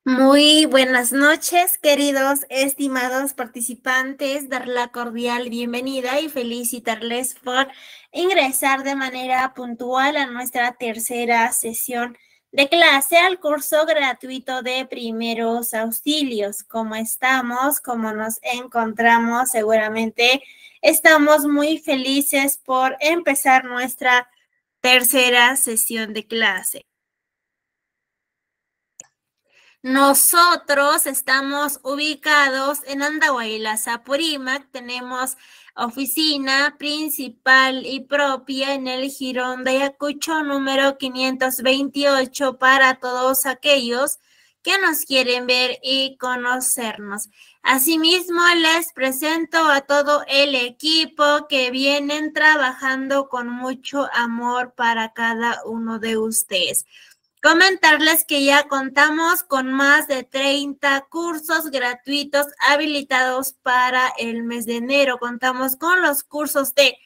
Muy buenas noches, queridos, estimados participantes, dar la cordial bienvenida y felicitarles por ingresar de manera puntual a nuestra tercera sesión de clase al curso gratuito de primeros auxilios. ¿Cómo estamos? ¿Cómo nos encontramos? Seguramente estamos muy felices por empezar nuestra tercera sesión de clase. Nosotros estamos ubicados en Andahuaylas, Apurímac. Tenemos oficina principal y propia en el Jirón de Ayacucho, número 528, para todos aquellos que nos quieren ver y conocernos. Asimismo, les presento a todo el equipo que vienen trabajando con mucho amor para cada uno de ustedes. Comentarles que ya contamos con más de 30 cursos gratuitos habilitados para el mes de enero. Contamos con los cursos de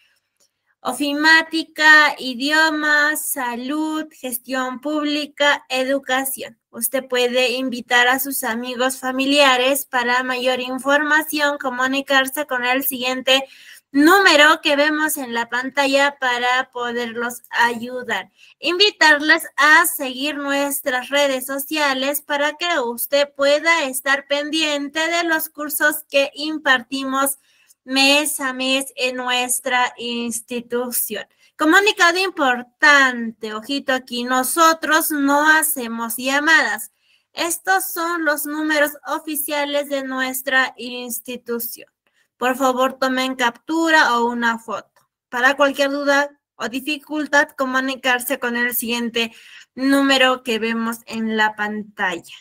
ofimática, idiomas, salud, gestión pública, educación. Usted puede invitar a sus amigos familiares. Para mayor información, comunicarse con el siguiente número que vemos en la pantalla para poderlos ayudar. Invitarles a seguir nuestras redes sociales para que usted pueda estar pendiente de los cursos que impartimos mes a mes en nuestra institución. Comunicado importante, ojito aquí, nosotros no hacemos llamadas. Estos son los números oficiales de nuestra institución. Por favor, tomen captura o una foto. Para cualquier duda o dificultad, comunicarse con el siguiente número que vemos en la pantalla.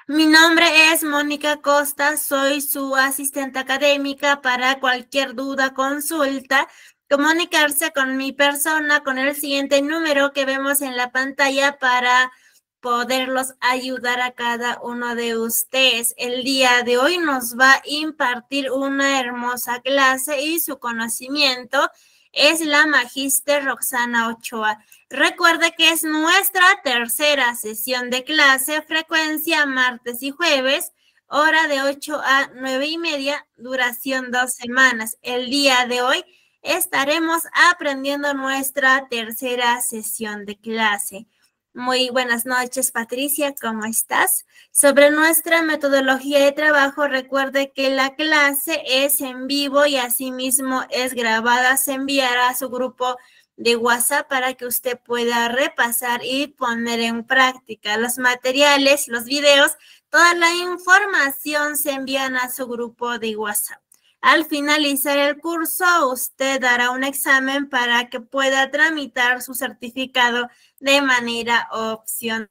Mi nombre es Mónica Costa, soy su asistente académica. Para cualquier duda, consulta, comunicarse con mi persona con el siguiente número que vemos en la pantalla para poderlos ayudar a cada uno de ustedes. El día de hoy nos va a impartir una hermosa clase y su conocimiento es la magíster Roxana Ochoa. Recuerde que es nuestra tercera sesión de clase, frecuencia martes y jueves, hora de 8 a 9:30, duración 2 semanas. El día de hoy estaremos aprendiendo nuestra tercera sesión de clase. Muy buenas noches, Patricia, ¿cómo estás? Sobre nuestra metodología de trabajo, recuerde que la clase es en vivo y asimismo es grabada. Se enviará a su grupo de WhatsApp para que usted pueda repasar y poner en práctica los materiales, los videos. Toda la información se envían a su grupo de WhatsApp. Al finalizar el curso, usted dará un examen para que pueda tramitar su certificado de manera opcional.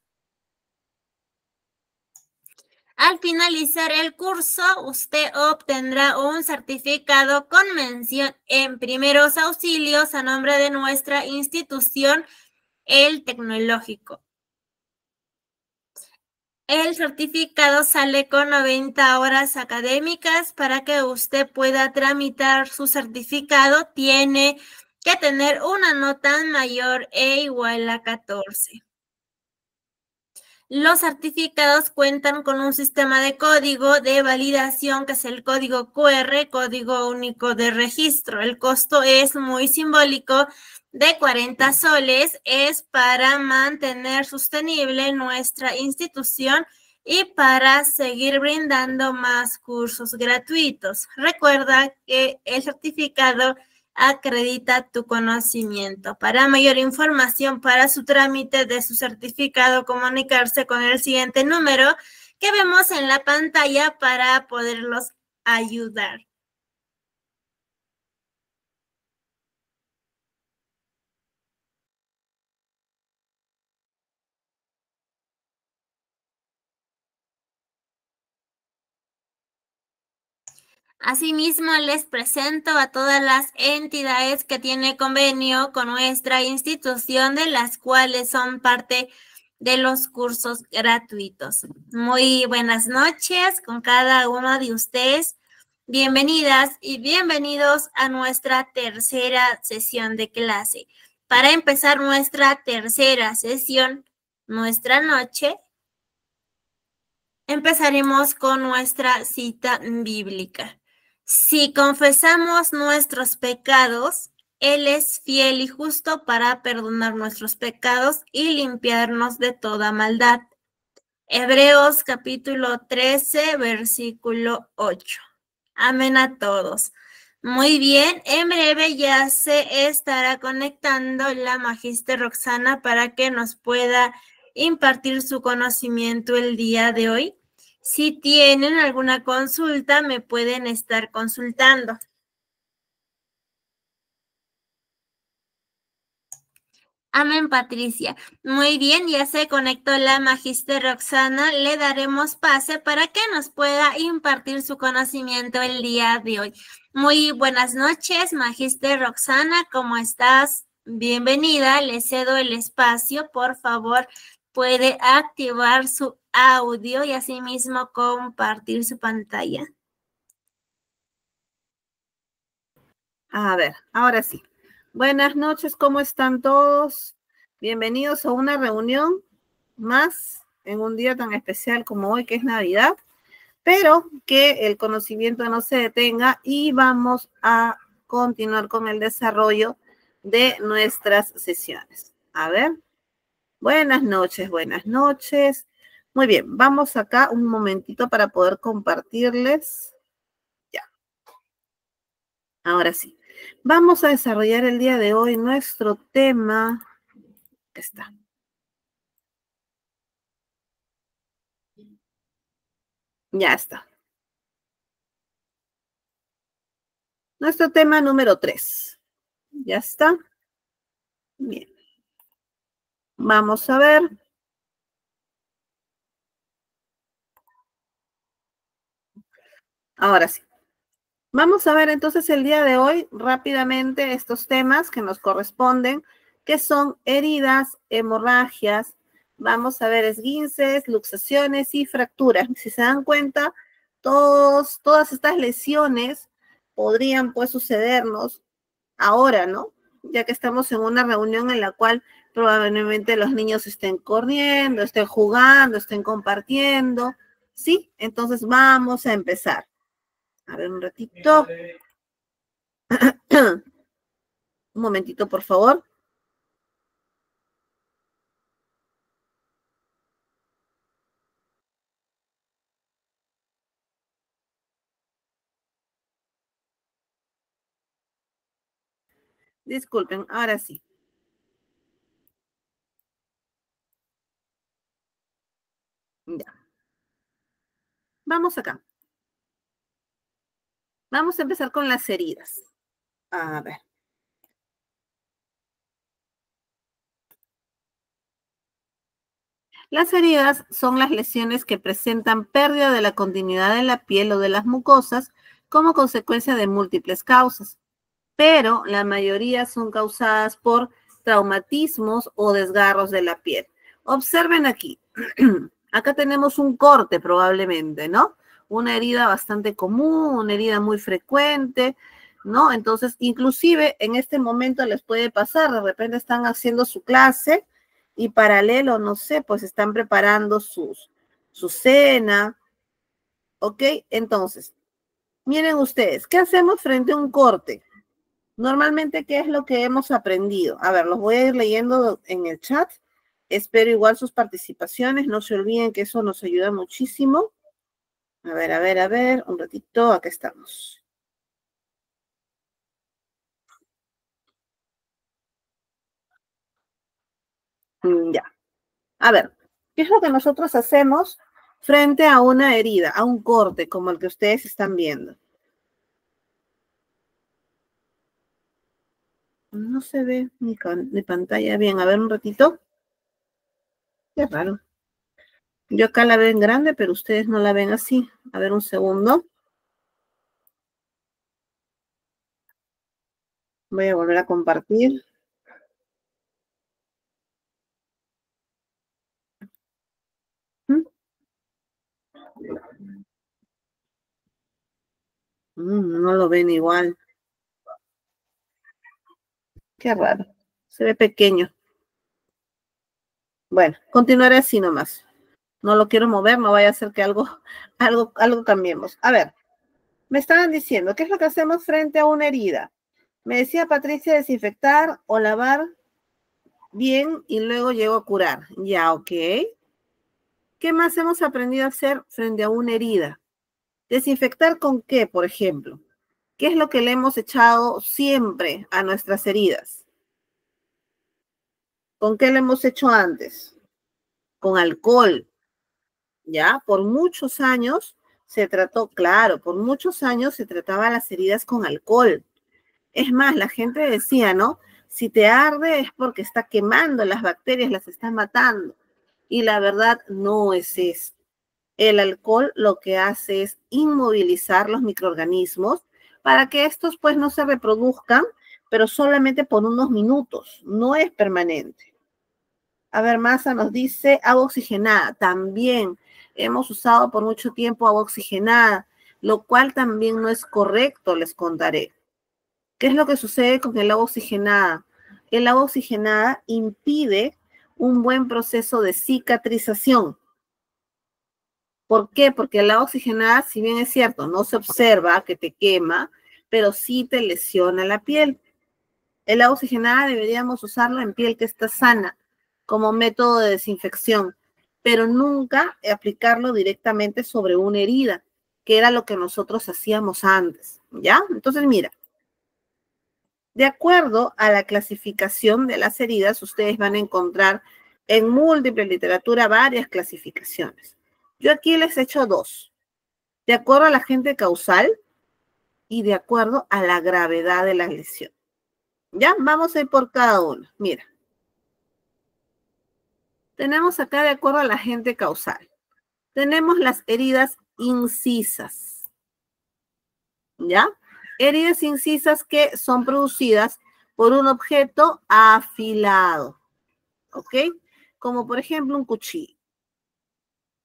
Al finalizar el curso, usted obtendrá un certificado con mención en primeros auxilios a nombre de nuestra institución, el Tecnológico. El certificado sale con 90 horas académicas. Para que usted pueda tramitar su certificado, tiene que tener una nota mayor e igual a 14. Los certificados cuentan con un sistema de código de validación que es el código QR, código único de registro. El costo es muy simbólico, de 40 soles. Es para mantener sostenible nuestra institución y para seguir brindando más cursos gratuitos. Recuerda que el certificado acredita tu conocimiento. Para mayor información para su trámite de su certificado, comunicarse con el siguiente número que vemos en la pantalla para poderlos ayudar. Asimismo, les presento a todas las entidades que tienen convenio con nuestra institución, de las cuales son parte de los cursos gratuitos. Muy buenas noches con cada uno de ustedes. Bienvenidas y bienvenidos a nuestra tercera sesión de clase. Para empezar nuestra tercera sesión, nuestra noche, empezaremos con nuestra cita bíblica. Si confesamos nuestros pecados, Él es fiel y justo para perdonar nuestros pecados y limpiarnos de toda maldad. Hebreos capítulo 13, versículo 8. Amén a todos. Muy bien, en breve ya se estará conectando la Magister Roxana para que nos pueda impartir su conocimiento el día de hoy. Si tienen alguna consulta, me pueden estar consultando. Amén, Patricia. Muy bien, ya se conectó la Magister Roxana. Le daremos pase para que nos pueda impartir su conocimiento el día de hoy. Muy buenas noches, Magister Roxana. ¿Cómo estás? Bienvenida. Le cedo el espacio. Por favor, puede activar su audio y asimismo compartir su pantalla. A ver, ahora sí. Buenas noches, ¿cómo están todos? Bienvenidos a una reunión más en un día tan especial como hoy, que es Navidad, pero que el conocimiento no se detenga y vamos a continuar con el desarrollo de nuestras sesiones. A ver, buenas noches, buenas noches. Muy bien, vamos acá un momentito para poder compartirles. Ya, ahora sí. Vamos a desarrollar el día de hoy nuestro tema. Está. Ya está. Nuestro tema número 3. Ya está. Bien. Vamos a ver. Ahora sí. Vamos a ver entonces el día de hoy rápidamente estos temas que nos corresponden, que son heridas, hemorragias. Vamos a ver esguinces, luxaciones y fracturas. Si se dan cuenta, todas estas lesiones podrían pues sucedernos ahora, ¿no? Ya que estamos en una reunión en la cual probablemente los niños estén corriendo, estén jugando, estén compartiendo, ¿sí? Entonces vamos a empezar. A ver, un ratito. Un momentito, por favor. Disculpen, ahora sí. Ya. Vamos acá. Vamos a empezar con las heridas. A ver. Las heridas son las lesiones que presentan pérdida de la continuidad de la piel o de las mucosas como consecuencia de múltiples causas, pero la mayoría son causadas por traumatismos o desgarros de la piel. Observen aquí. Acá tenemos un corte probablemente, ¿no? Una herida bastante común, una herida muy frecuente, ¿no? Entonces, inclusive en este momento les puede pasar, de repente están haciendo su clase y paralelo, no sé, pues están preparando su cena, ¿ok? Entonces, miren ustedes, ¿qué hacemos frente a un corte? Normalmente, ¿qué es lo que hemos aprendido? A ver, los voy a ir leyendo en el chat. Espero igual sus participaciones. No se olviden que eso nos ayuda muchísimo. A ver, a ver, a ver. Un ratito, acá estamos. Ya. A ver, ¿qué es lo que nosotros hacemos frente a una herida, a un corte como el que ustedes están viendo? No se ve mi pantalla bien. A ver, un ratito. Qué raro. Yo acá la veo en grande, pero ustedes no la ven así. A ver, un segundo. Voy a volver a compartir. ¿Mm? No lo ven igual. Qué raro. Se ve pequeño. Bueno, continuaré así nomás. No lo quiero mover, no vaya a ser que algo cambiemos. A ver, me estaban diciendo, ¿qué es lo que hacemos frente a una herida? Me decía Patricia, desinfectar o lavar bien y luego llego a curar. Ya, ok. ¿Qué más hemos aprendido a hacer frente a una herida? ¿Desinfectar con qué, por ejemplo? ¿Qué es lo que le hemos echado siempre a nuestras heridas? ¿Con qué lo hemos hecho antes? Con alcohol, ¿ya? Por muchos años se trató, claro, por muchos años se trataba las heridas con alcohol. Es más, la gente decía, ¿no? Si te arde es porque está quemando las bacterias, las está matando. Y la verdad no es eso. El alcohol lo que hace es inmovilizar los microorganismos para que estos pues no se reproduzcan, pero solamente por unos minutos, no es permanente. A ver, Massa nos dice agua oxigenada. También hemos usado por mucho tiempo agua oxigenada, lo cual también no es correcto, les contaré. ¿Qué es lo que sucede con el agua oxigenada? El agua oxigenada impide un buen proceso de cicatrización. ¿Por qué? Porque el agua oxigenada, si bien es cierto, no se observa que te quema, pero sí te lesiona la piel. El agua oxigenada deberíamos usarla en piel que está sana, como método de desinfección, pero nunca aplicarlo directamente sobre una herida, que era lo que nosotros hacíamos antes, ¿ya? Entonces, mira, de acuerdo a la clasificación de las heridas, ustedes van a encontrar en múltiple literatura varias clasificaciones. Yo aquí les he hecho dos, de acuerdo al agente causal y de acuerdo a la gravedad de la lesión. ¿Ya? Vamos a ir por cada uno. Mira. Tenemos acá de acuerdo al agente causal. Tenemos las heridas incisas. ¿Ya? Heridas incisas que son producidas por un objeto afilado. ¿Ok? Como por ejemplo un cuchillo.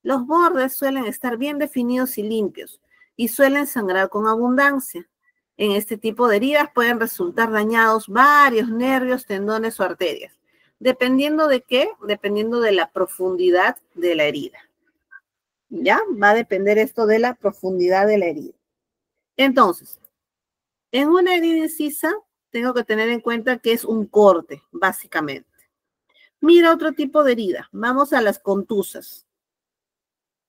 Los bordes suelen estar bien definidos y limpios y suelen sangrar con abundancia. En este tipo de heridas pueden resultar dañados varios nervios, tendones o arterias. ¿Dependiendo de qué? Dependiendo de la profundidad de la herida. ¿Ya? Va a depender esto de la profundidad de la herida. Entonces, en una herida incisa, tengo que tener en cuenta que es un corte, básicamente. Mira otro tipo de herida. Vamos a las contusas.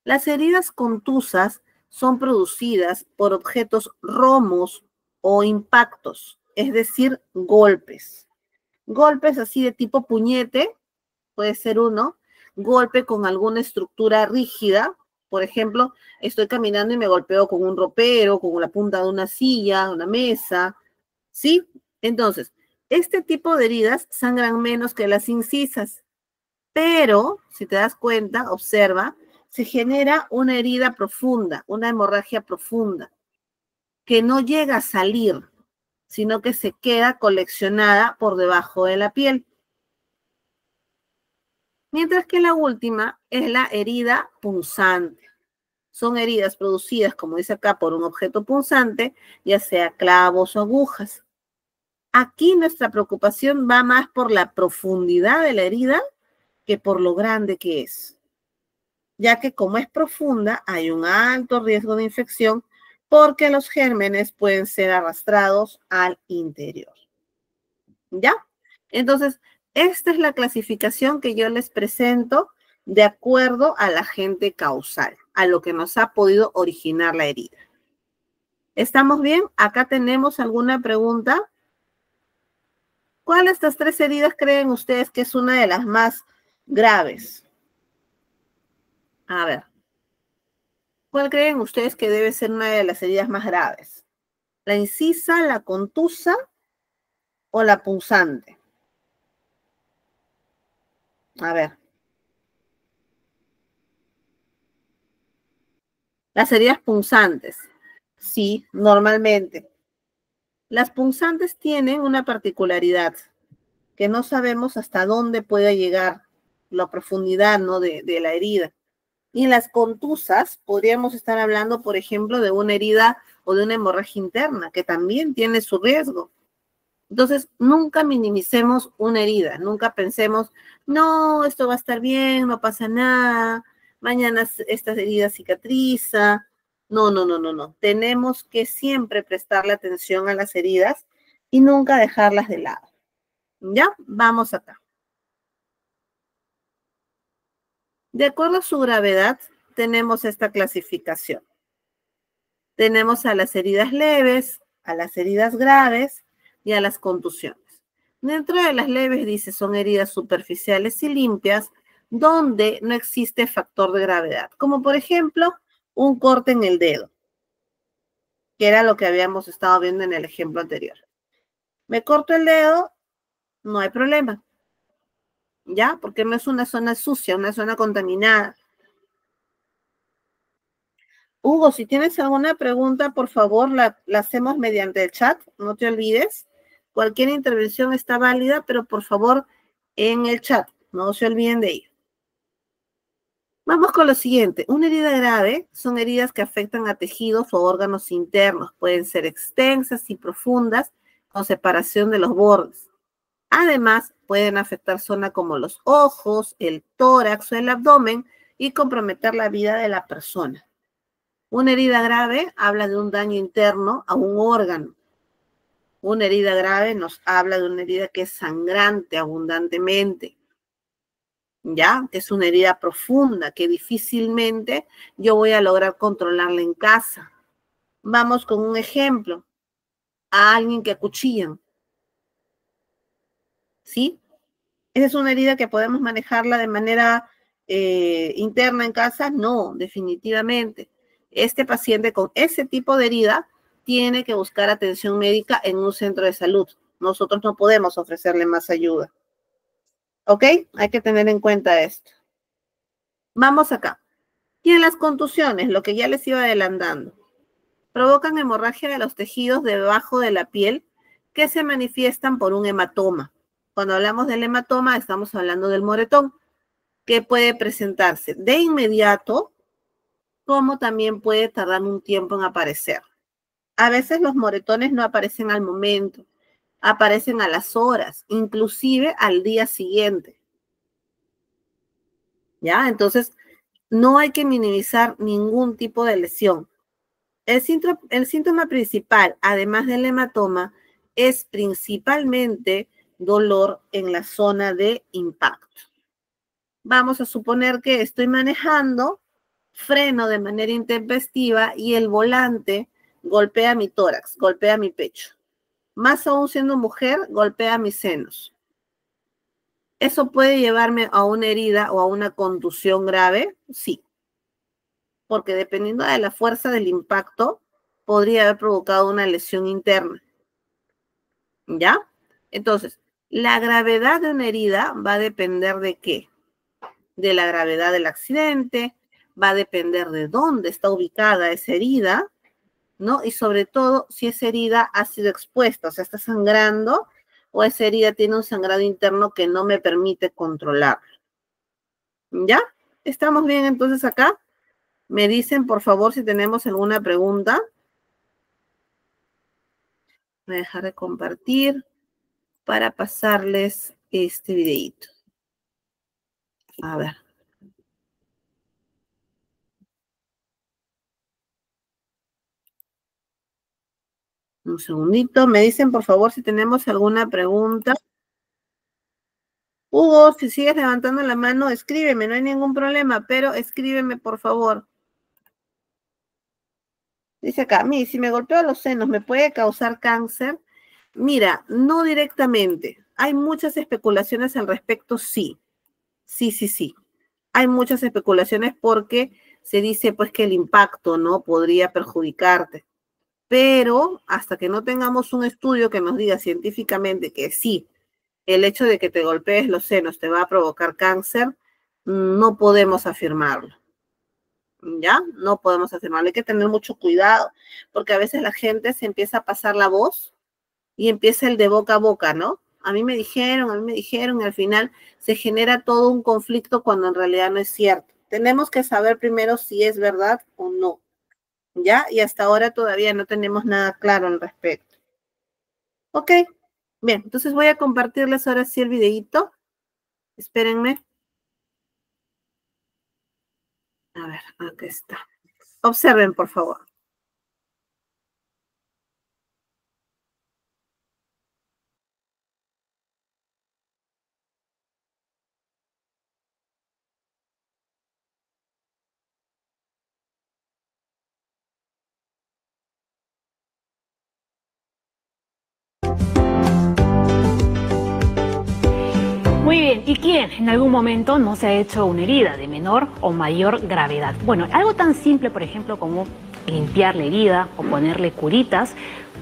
Las heridas contusas son producidas por objetos romos o impactos, es decir, golpes. Golpes así de tipo puñete, puede ser uno. Golpe con alguna estructura rígida. Por ejemplo, estoy caminando y me golpeo con un ropero, con la punta de una silla, una mesa. ¿Sí? Entonces, este tipo de heridas sangran menos que las incisas. Pero, si te das cuenta, observa, se genera una herida profunda, una hemorragia profunda, que no llega a salir, sino que se queda coleccionada por debajo de la piel. Mientras que la última es la herida punzante. Son heridas producidas, como dice acá, por un objeto punzante, ya sea clavos o agujas. Aquí nuestra preocupación va más por la profundidad de la herida que por lo grande que es, ya que como es profunda, hay un alto riesgo de infección porque los gérmenes pueden ser arrastrados al interior. ¿Ya? Entonces, esta es la clasificación que yo les presento de acuerdo al agente causal, a lo que nos ha podido originar la herida. ¿Estamos bien? Acá tenemos alguna pregunta. ¿Cuál de estas tres heridas creen ustedes que es una de las más graves? A ver. ¿Cuál creen ustedes que debe ser una de las heridas más graves? ¿La incisa, la contusa o la punzante? A ver. Las heridas punzantes. Sí, normalmente. Las punzantes tienen una particularidad, que no sabemos hasta dónde puede llegar la profundidad, ¿no? de la herida. Y las contusas, podríamos estar hablando, por ejemplo, de una herida o de una hemorragia interna, que también tiene su riesgo. Entonces, nunca minimicemos una herida, nunca pensemos, no, esto va a estar bien, no pasa nada, mañana esta herida cicatriza. No, no, no, no, no. Tenemos que siempre prestarle atención a las heridas y nunca dejarlas de lado. ¿Ya? Vamos acá. De acuerdo a su gravedad, tenemos esta clasificación. Tenemos a las heridas leves, a las heridas graves y a las contusiones. Dentro de las leves, dice, son heridas superficiales y limpias, donde no existe factor de gravedad, como por ejemplo, un corte en el dedo, que era lo que habíamos estado viendo en el ejemplo anterior. Me corto el dedo, no hay problema, ¿ya? Porque no es una zona sucia, una zona contaminada. Hugo, si tienes alguna pregunta, por favor, la hacemos mediante el chat, no te olvides. Cualquier intervención está válida, pero por favor, en el chat, no se olviden de ello. Vamos con lo siguiente. Una herida grave son heridas que afectan a tejidos o órganos internos. Pueden ser extensas y profundas, con separación de los bordes. Además, pueden afectar zonas como los ojos, el tórax o el abdomen y comprometer la vida de la persona. Una herida grave habla de un daño interno a un órgano. Una herida grave nos habla de una herida que es sangrante abundantemente, ¿ya? Que es una herida profunda, que difícilmente yo voy a lograr controlarla en casa. Vamos con un ejemplo. A alguien que acuchillan, ¿sí? ¿Esa es una herida que podemos manejarla de manera interna en casa? No, definitivamente. Este paciente con ese tipo de herida tiene que buscar atención médica en un centro de salud. Nosotros no podemos ofrecerle más ayuda. ¿Ok? Hay que tener en cuenta esto. Vamos acá. Y en las contusiones, lo que ya les iba adelantando, provocan hemorragia de los tejidos debajo de la piel que se manifiestan por un hematoma. Cuando hablamos del hematoma, estamos hablando del moretón, que puede presentarse de inmediato, como también puede tardar un tiempo en aparecer. A veces los moretones no aparecen al momento, aparecen a las horas, inclusive al día siguiente. ¿Ya? Entonces, no hay que minimizar ningún tipo de lesión. El síntoma principal, además del hematoma, es principalmente dolor en la zona de impacto. Vamos a suponer que estoy manejando, freno de manera intempestiva y el volante golpea mi tórax, golpea mi pecho. Más aún siendo mujer, golpea mis senos. ¿Eso puede llevarme a una herida o a una contusión grave? Sí, porque dependiendo de la fuerza del impacto, podría haber provocado una lesión interna. ¿Ya? Entonces, la gravedad de una herida va a depender de qué? De la gravedad del accidente, va a depender de dónde está ubicada esa herida, ¿no? Y sobre todo, si esa herida ha sido expuesta, o sea, está sangrando, o esa herida tiene un sangrado interno que no me permite controlarlo. ¿Ya? ¿Estamos bien entonces acá? Me dicen, por favor, si tenemos alguna pregunta. Voy a dejar de compartir para pasarles este videito. A ver. Un segundito. Me dicen, por favor, si tenemos alguna pregunta. Hugo, si sigues levantando la mano, escríbeme, no hay ningún problema, pero escríbeme, por favor. Dice acá, mire, si me golpeo los senos, ¿me puede causar cáncer? Mira, no directamente. Hay muchas especulaciones al respecto, sí. Sí, sí, sí. Hay muchas especulaciones porque se dice pues que el impacto, ¿no? Podría perjudicarte. Pero hasta que no tengamos un estudio que nos diga científicamente que sí, el hecho de que te golpees los senos te va a provocar cáncer, no podemos afirmarlo. ¿Ya? No podemos afirmarlo. Hay que tener mucho cuidado, porque a veces la gente se empieza a pasar la voz y empieza el de boca a boca, ¿no? A mí me dijeron, y al final se genera todo un conflicto cuando en realidad no es cierto. Tenemos que saber primero si es verdad o no, ¿ya? Y hasta ahora todavía no tenemos nada claro al respecto. Ok, Bien, entonces voy a compartirles ahora sí el videíto. Espérenme. A ver, acá está. Observen, por favor. Muy bien, ¿y quién en algún momento no se ha hecho una herida de menor o mayor gravedad? Bueno, algo tan simple, por ejemplo, como limpiar la herida o ponerle curitas,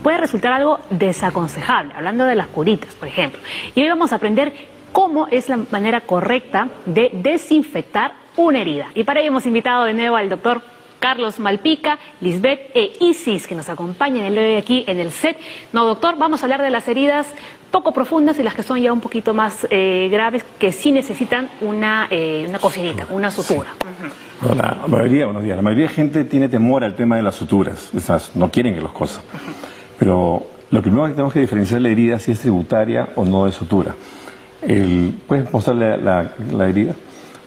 puede resultar algo desaconsejable, hablando de las curitas, por ejemplo. Y hoy vamos a aprender cómo es la manera correcta de desinfectar una herida. Y para ello hemos invitado de nuevo al doctor Carlos Malpica, Lisbeth e Isis, que nos acompañan el día de hoy aquí en el set. No, doctor, vamos a hablar de las heridas poco profundas y las que son ya un poquito más graves, que sí necesitan una cosidita, una sutura. Sí. Buenos días. La mayoría de gente tiene temor al tema de las suturas, esas no quieren que los cosan. Pero lo primero que tenemos que diferenciar la herida si es tributaria o no de sutura. ¿Puedes mostrarle la herida?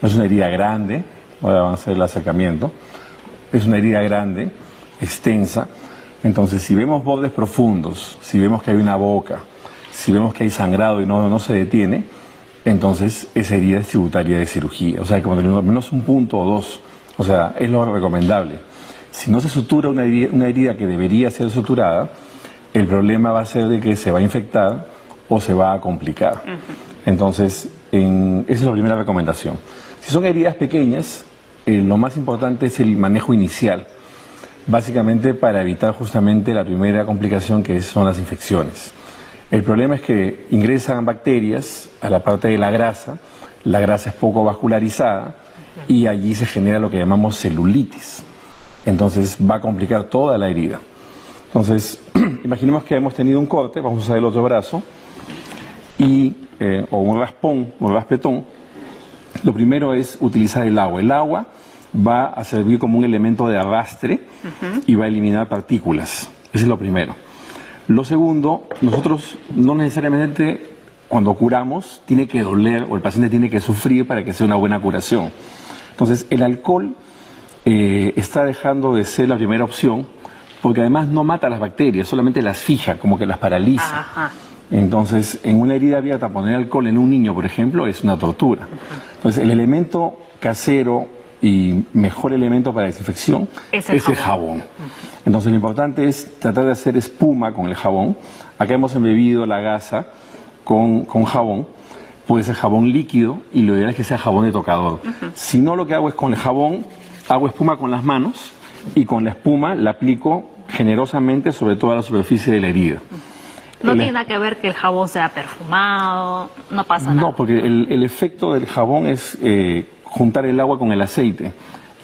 No es una herida grande, vamos a hacer el acercamiento. Es una herida grande, extensa. Entonces, si vemos bordes profundos, si vemos que hay una boca, si vemos que hay sangrado y no se detiene, entonces esa herida es tributaria de cirugía. O sea, que cuando tenemos menos un punto o dos, o sea, es lo recomendable. Si no se sutura una herida que debería ser suturada, el problema va a ser de que se va a infectar o se va a complicar. Entonces, esa es la primera recomendación. Si son heridas pequeñas, lo más importante es el manejo inicial, básicamente para evitar justamente la primera complicación, que son las infecciones. El problema es que ingresan bacterias a la parte de la grasa es poco vascularizada y allí se genera lo que llamamos celulitis. Entonces va a complicar toda la herida. Entonces, imaginemos que hemos tenido un corte, vamos a usar el otro brazo, o un raspón, un raspetón. Lo primero es utilizar el agua. El agua va a servir como un elemento de arrastre y va a eliminar partículas. Eso es lo primero. Lo segundo, nosotros no necesariamente cuando curamos tiene que doler o el paciente tiene que sufrir para que sea una buena curación. Entonces, el alcohol está dejando de ser la primera opción porque además no mata las bacterias, solamente las fija, como que las paraliza. Ajá. Entonces, en una herida abierta, poner alcohol en un niño, por ejemplo, es una tortura. Entonces, el elemento casero y mejor elemento para desinfección es el jabón. Entonces, lo importante es tratar de hacer espuma con el jabón. Acá hemos embebido la gasa con jabón. Puede ser jabón líquido y lo ideal es que sea jabón de tocador. Si no, lo que hago es con el jabón, hago espuma con las manos y con la espuma la aplico generosamente sobre toda la superficie de la herida. No tiene nada que ver que el jabón sea perfumado, no pasa nada. No, porque el efecto del jabón es juntar el agua con el aceite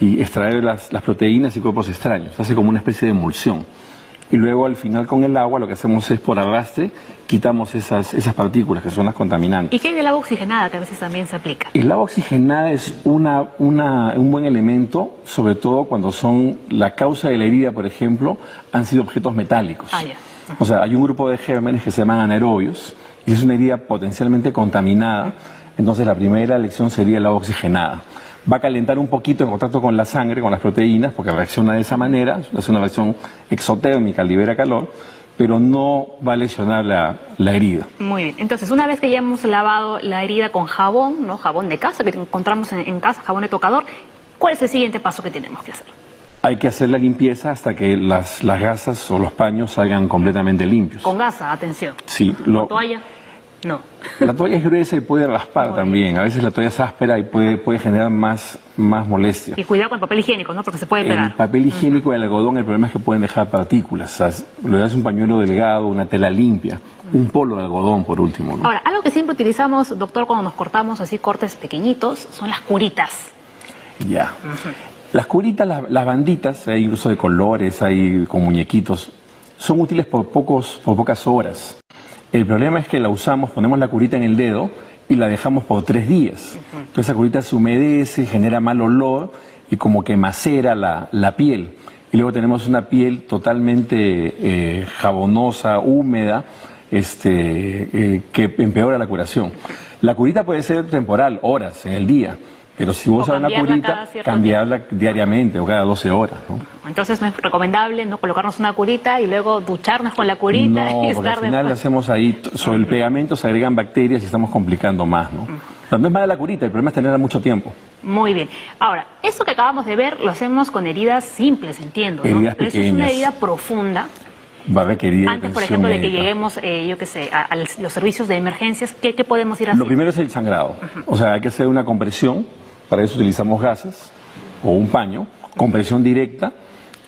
y extraer las proteínas y cuerpos extraños. Hace como una especie de emulsión. Y luego al final con el agua lo que hacemos es por arrastre quitamos esas partículas que son las contaminantes. ¿Y qué hay del agua oxigenada que a veces también se aplica? El agua oxigenada es un buen elemento, sobre todo cuando la causa de la herida, por ejemplo, han sido objetos metálicos. Ah, ya. O sea, hay un grupo de gérmenes que se llaman anaerobios y es una herida potencialmente contaminada, entonces la primera elección sería el agua oxigenada. Va a calentar un poquito en contacto con la sangre, con las proteínas, porque reacciona de esa manera, es una reacción exotérmica, libera calor, pero no va a lesionar la herida. Muy bien, entonces una vez que ya hemos lavado la herida con jabón, ¿no? Jabón de casa, que encontramos en casa, jabón de tocador, ¿cuál es el siguiente paso que tenemos que hacer? Hay que hacer la limpieza hasta que las gasas o los paños salgan completamente limpios. Con gasa, atención. Sí. ¿Con toalla? No. La toalla es gruesa y puede raspar también. A veces la toalla es áspera y puede generar más molestia. Y cuidado con el papel higiénico, ¿no? Porque se puede pegar. El papel higiénico y el algodón, el problema es que pueden dejar partículas. O sea, lo das un pañuelo delgado, una tela limpia, un polo de algodón por último, ¿no? Ahora, algo que siempre utilizamos, doctor, cuando nos cortamos así cortes pequeñitos, son las curitas. Ya. Las curitas, las banditas, hay incluso de colores, hay con muñequitos, son útiles por pocas horas. El problema es que la usamos, ponemos la curita en el dedo y la dejamos por 3 días. Entonces esa curita se humedece, genera mal olor y como que macera la piel. Y luego tenemos una piel totalmente jabonosa, húmeda, que empeora la curación. La curita puede ser temporal, horas en el día, pero si vos usas una curita, cambiarla diariamente o cada 12 horas, ¿no? Entonces no es recomendable no colocarnos una curita y luego ducharnos con la curita. No, y porque estar al final hacemos ahí, sobre el pegamento se agregan bacterias y estamos complicando más, ¿no? No es mala la curita, el problema es tenerla mucho tiempo. Muy bien. Ahora, eso que acabamos de ver lo hacemos con heridas simples, entiendo, ¿no? Heridas Pero eso es una pequeñas. herida profunda. Va a requerir Antes, por atención ejemplo, de que médica. lleguemos, yo qué sé, a los servicios de emergencias, ¿qué podemos ir a hacer? Lo primero es el sangrado. O sea, hay que hacer una compresión. Para eso utilizamos gases o un paño, compresión directa.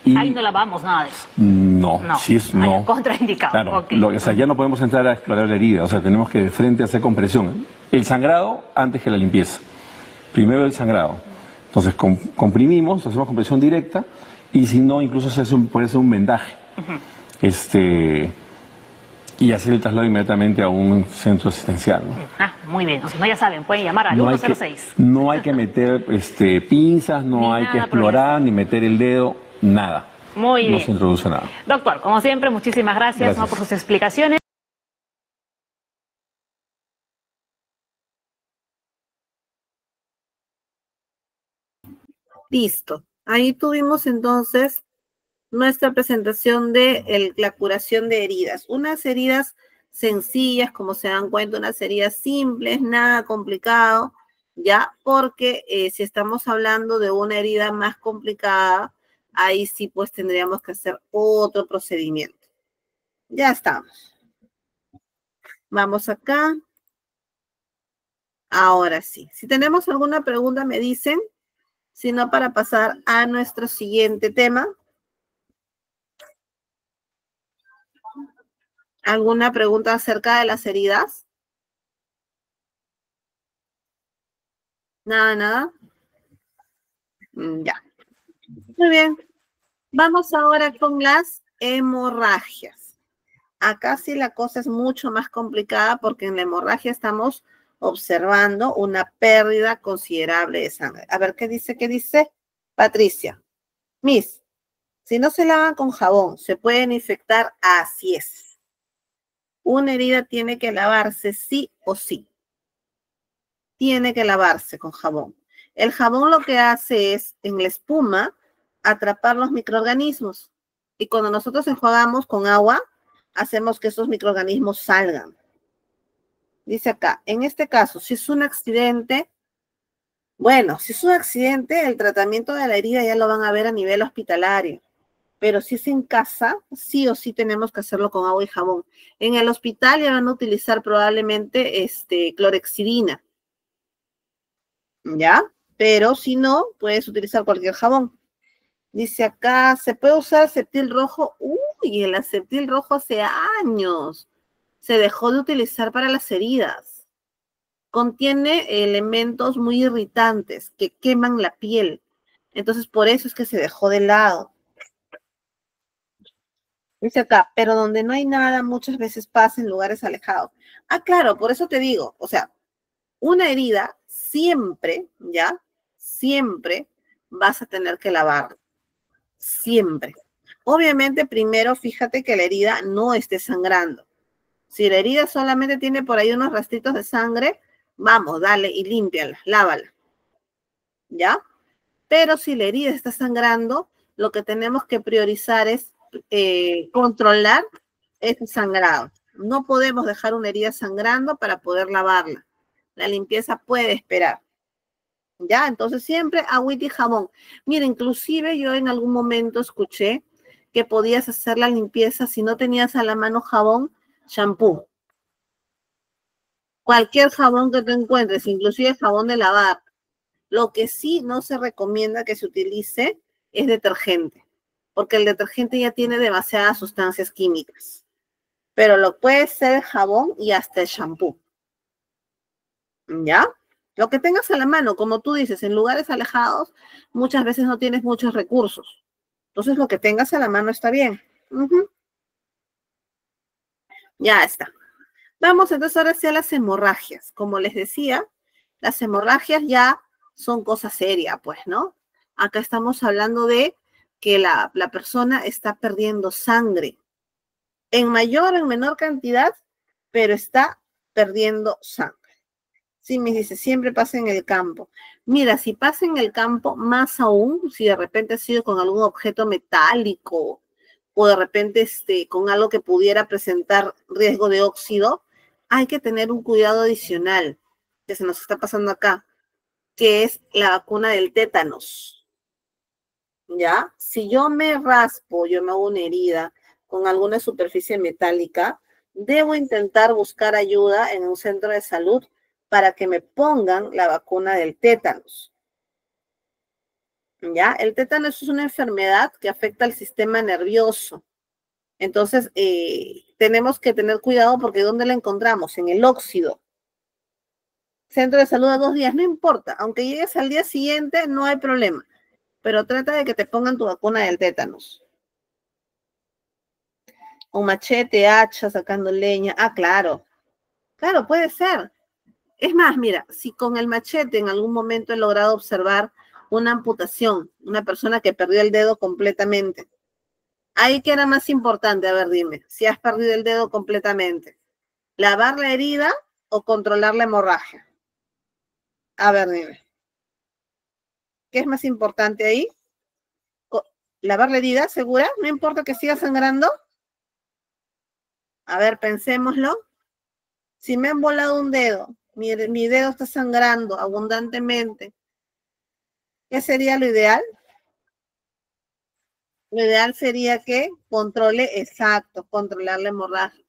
Y Ahí no lavamos nada de eso. no, No, si es ahí no. es contraindicado. Claro, Ok. o sea, ya no podemos entrar a explorar la herida. O sea, tenemos que de frente hacer compresión. El sangrado antes que la limpieza. Primero el sangrado. Entonces comprimimos, hacemos compresión directa y si no, incluso puede ser un vendaje. Y hacer el traslado inmediatamente a un centro asistencial, ¿no? Ah, muy bien. O sea, no, ya saben, pueden llamar al No 106. no hay que meter pinzas, no Ni hay nada que por explorar, ni meter el dedo, nada. Muy No bien. se introduce nada. Doctor, como siempre, muchísimas gracias, ¿no? Gracias. por sus explicaciones. Listo. Ahí tuvimos entonces nuestra presentación de la curación de heridas. Unas heridas sencillas, como se dan cuenta, unas heridas simples, nada complicado, ¿ya? Porque si estamos hablando de una herida más complicada, ahí sí pues tendríamos que hacer otro procedimiento. Ya estamos. Vamos acá. Ahora sí. Si tenemos alguna pregunta, me dicen. Si no, para pasar a nuestro siguiente tema. ¿Alguna pregunta acerca de las heridas? Nada, nada. Ya. Muy bien. Vamos ahora con las hemorragias. Acá sí la cosa es mucho más complicada porque en la hemorragia estamos observando una pérdida considerable de sangre. A ver, ¿qué dice? ¿Qué dice? Patricia. Miss, si no se lavan con jabón, ¿se pueden infectar? Así es. Una herida tiene que lavarse sí o sí. Tiene que lavarse con jabón. El jabón lo que hace es, en la espuma, atrapar los microorganismos. Y cuando nosotros enjuagamos con agua, hacemos que esos microorganismos salgan. Dice acá, en este caso, si es un accidente, bueno, si es un accidente, el tratamiento de la herida ya lo van a ver a nivel hospitalario. Pero si es en casa, sí o sí tenemos que hacerlo con agua y jabón. En el hospital ya van a utilizar probablemente clorexidina. ¿Ya? Pero si no, puedes utilizar cualquier jabón. Dice acá, ¿se puede usar acetil rojo? Uy, el acetil rojo hace años se dejó de utilizar para las heridas. Contiene elementos muy irritantes que queman la piel. Entonces, por eso es que se dejó de lado. Dice acá, pero donde no hay nada, muchas veces pasa en lugares alejados. Ah, claro, por eso te digo, o sea, una herida siempre, ¿ya? Siempre vas a tener que lavarla. Siempre. Obviamente, primero fíjate que la herida no esté sangrando. Si la herida solamente tiene por ahí unos rastritos de sangre, vamos, dale y límpiala, lávala. ¿Ya? Pero si la herida está sangrando, lo que tenemos que priorizar es controlar ese sangrado. No podemos dejar una herida sangrando para poder lavarla. La limpieza puede esperar. ¿Ya? Entonces siempre agüita y jabón. Mira, inclusive yo en algún momento escuché que podías hacer la limpieza si no tenías a la mano jabón, shampoo. Cualquier jabón que tú encuentres, inclusive jabón de lavar. Lo que sí no se recomienda que se utilice es detergente, porque el detergente ya tiene demasiadas sustancias químicas. Pero lo puede ser jabón y hasta el shampoo. ¿Ya? Lo que tengas a la mano, como tú dices, en lugares alejados, muchas veces no tienes muchos recursos. Entonces, lo que tengas a la mano está bien. Ya está. Vamos entonces ahora hacia las hemorragias. Como les decía, las hemorragias ya son cosa seria, pues, ¿no? Acá estamos hablando de que la persona está perdiendo sangre. En mayor o en menor cantidad, pero está perdiendo sangre. Sí, me dice, siempre pasa en el campo. Mira, si pasa en el campo, más aún, si de repente ha sido con algún objeto metálico o de repente con algo que pudiera presentar riesgo de óxido, hay que tener un cuidado adicional que se nos está pasando acá, que es la vacuna del tétanos. ¿Ya? Si yo me raspo, yo me hago una herida con alguna superficie metálica, debo intentar buscar ayuda en un centro de salud para que me pongan la vacuna del tétanos. ¿Ya? El tétanos es una enfermedad que afecta al sistema nervioso. Entonces, tenemos que tener cuidado porque ¿dónde la encontramos? En el óxido. Centro de salud a 2 días, no importa. Aunque llegues al día siguiente, no hay problema. Pero trata de que te pongan tu vacuna del tétanos. Un machete, hacha, sacando leña. Ah, claro. Claro, puede ser. Es más, mira, si con el machete en algún momento he logrado observar una amputación, una persona que perdió el dedo completamente. Ahí que era más importante, a ver, dime, si has perdido el dedo completamente, ¿lavar la herida o controlar la hemorragia? A ver, dime, ¿qué es más importante ahí? ¿Lavar la herida, segura? ¿No importa que siga sangrando? A ver, pensémoslo. Si me han volado un dedo, mi dedo está sangrando abundantemente, ¿qué sería lo ideal? Lo ideal sería que controle, exacto, controlar la hemorragia.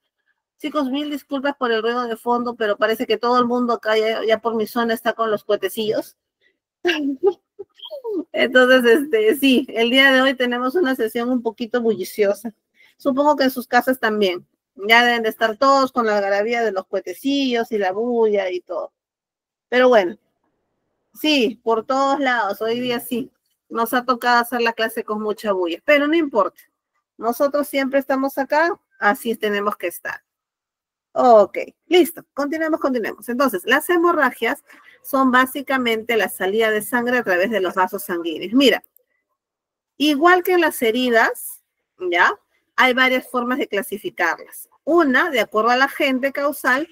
Chicos, mil disculpas por el ruido de fondo, pero parece que todo el mundo acá ya por mi zona está con los cuetecillos. Entonces, sí, el día de hoy tenemos una sesión un poquito bulliciosa. Supongo que en sus casas también. Ya deben de estar todos con la algarabía de los cuetecillos y la bulla y todo. Pero bueno, sí, por todos lados, hoy día sí. Nos ha tocado hacer la clase con mucha bulla, pero no importa. Nosotros siempre estamos acá, así tenemos que estar. Ok, listo, continuemos. Entonces, las hemorragias son básicamente la salida de sangre a través de los vasos sanguíneos. Mira, igual que en las heridas, ¿ya? Hay varias formas de clasificarlas. Una, de acuerdo al agente causal,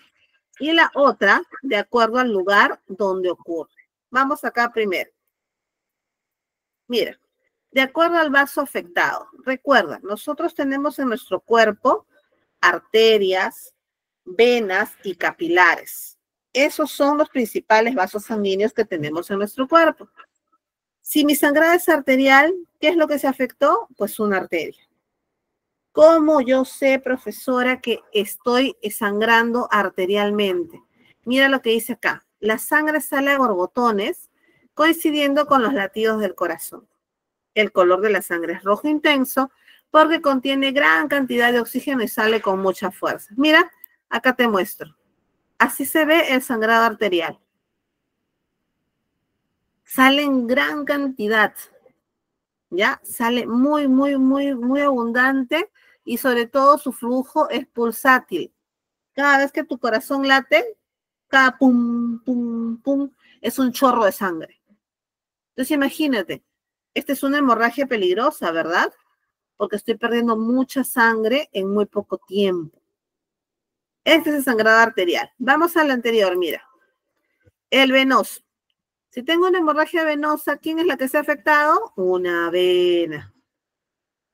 y la otra, de acuerdo al lugar donde ocurre. Vamos acá primero. Mira, de acuerdo al vaso afectado. Recuerda, nosotros tenemos en nuestro cuerpo arterias, venas y capilares. Esos son los principales vasos sanguíneos que tenemos en nuestro cuerpo. Si mi sangrado es arterial, ¿qué es lo que se afectó? Pues una arteria. ¿Cómo yo sé, profesora, que estoy sangrando arterialmente? Mira lo que dice acá. La sangre sale a borbotones coincidiendo con los latidos del corazón. El color de la sangre es rojo intenso porque contiene gran cantidad de oxígeno y sale con mucha fuerza. Mira, acá te muestro. Así se ve el sangrado arterial. Sale en gran cantidad, ¿ya? Sale muy abundante y sobre todo su flujo es pulsátil. Cada vez que tu corazón late, cada pum, pum, pum, es un chorro de sangre. Entonces imagínate, esta es una hemorragia peligrosa, ¿verdad? Porque estoy perdiendo mucha sangre en muy poco tiempo. Este es el sangrado arterial. Vamos al anterior, mira. El venoso. Si tengo una hemorragia venosa, ¿quién es la que se ha afectado? Una vena.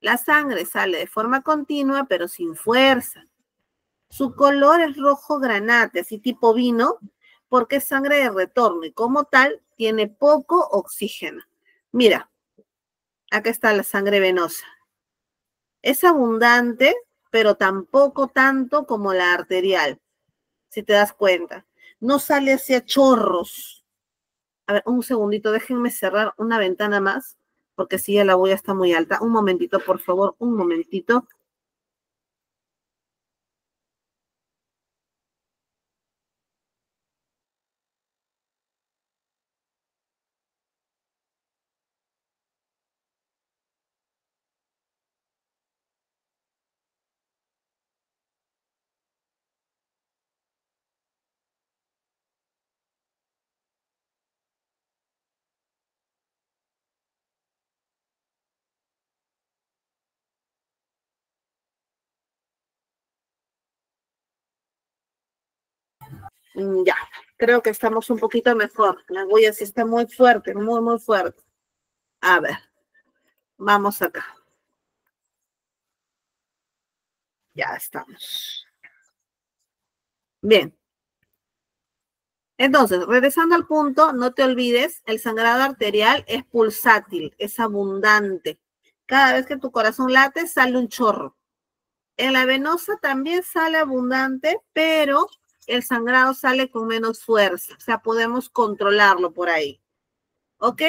La sangre sale de forma continua, pero sin fuerza. Su color es rojo granate, así tipo vino, porque es sangre de retorno y como tal tiene poco oxígeno. Mira, acá está la sangre venosa. Es abundante, pero tampoco tanto como la arterial, si te das cuenta. No sale hacia chorros. A ver, un segundito, déjenme cerrar una ventana más, porque si ya la bulla está muy alta. Un momentito, por favor, un momentito. Ya, creo que estamos un poquito mejor. La agulla sí está muy fuerte, muy, muy fuerte. A ver, vamos acá. Ya estamos. Bien. Entonces, regresando al punto, no te olvides, el sangrado arterial es pulsátil, es abundante. Cada vez que tu corazón late, sale un chorro. En la venosa también sale abundante, pero el sangrado sale con menos fuerza. O sea, podemos controlarlo por ahí. ¿Ok?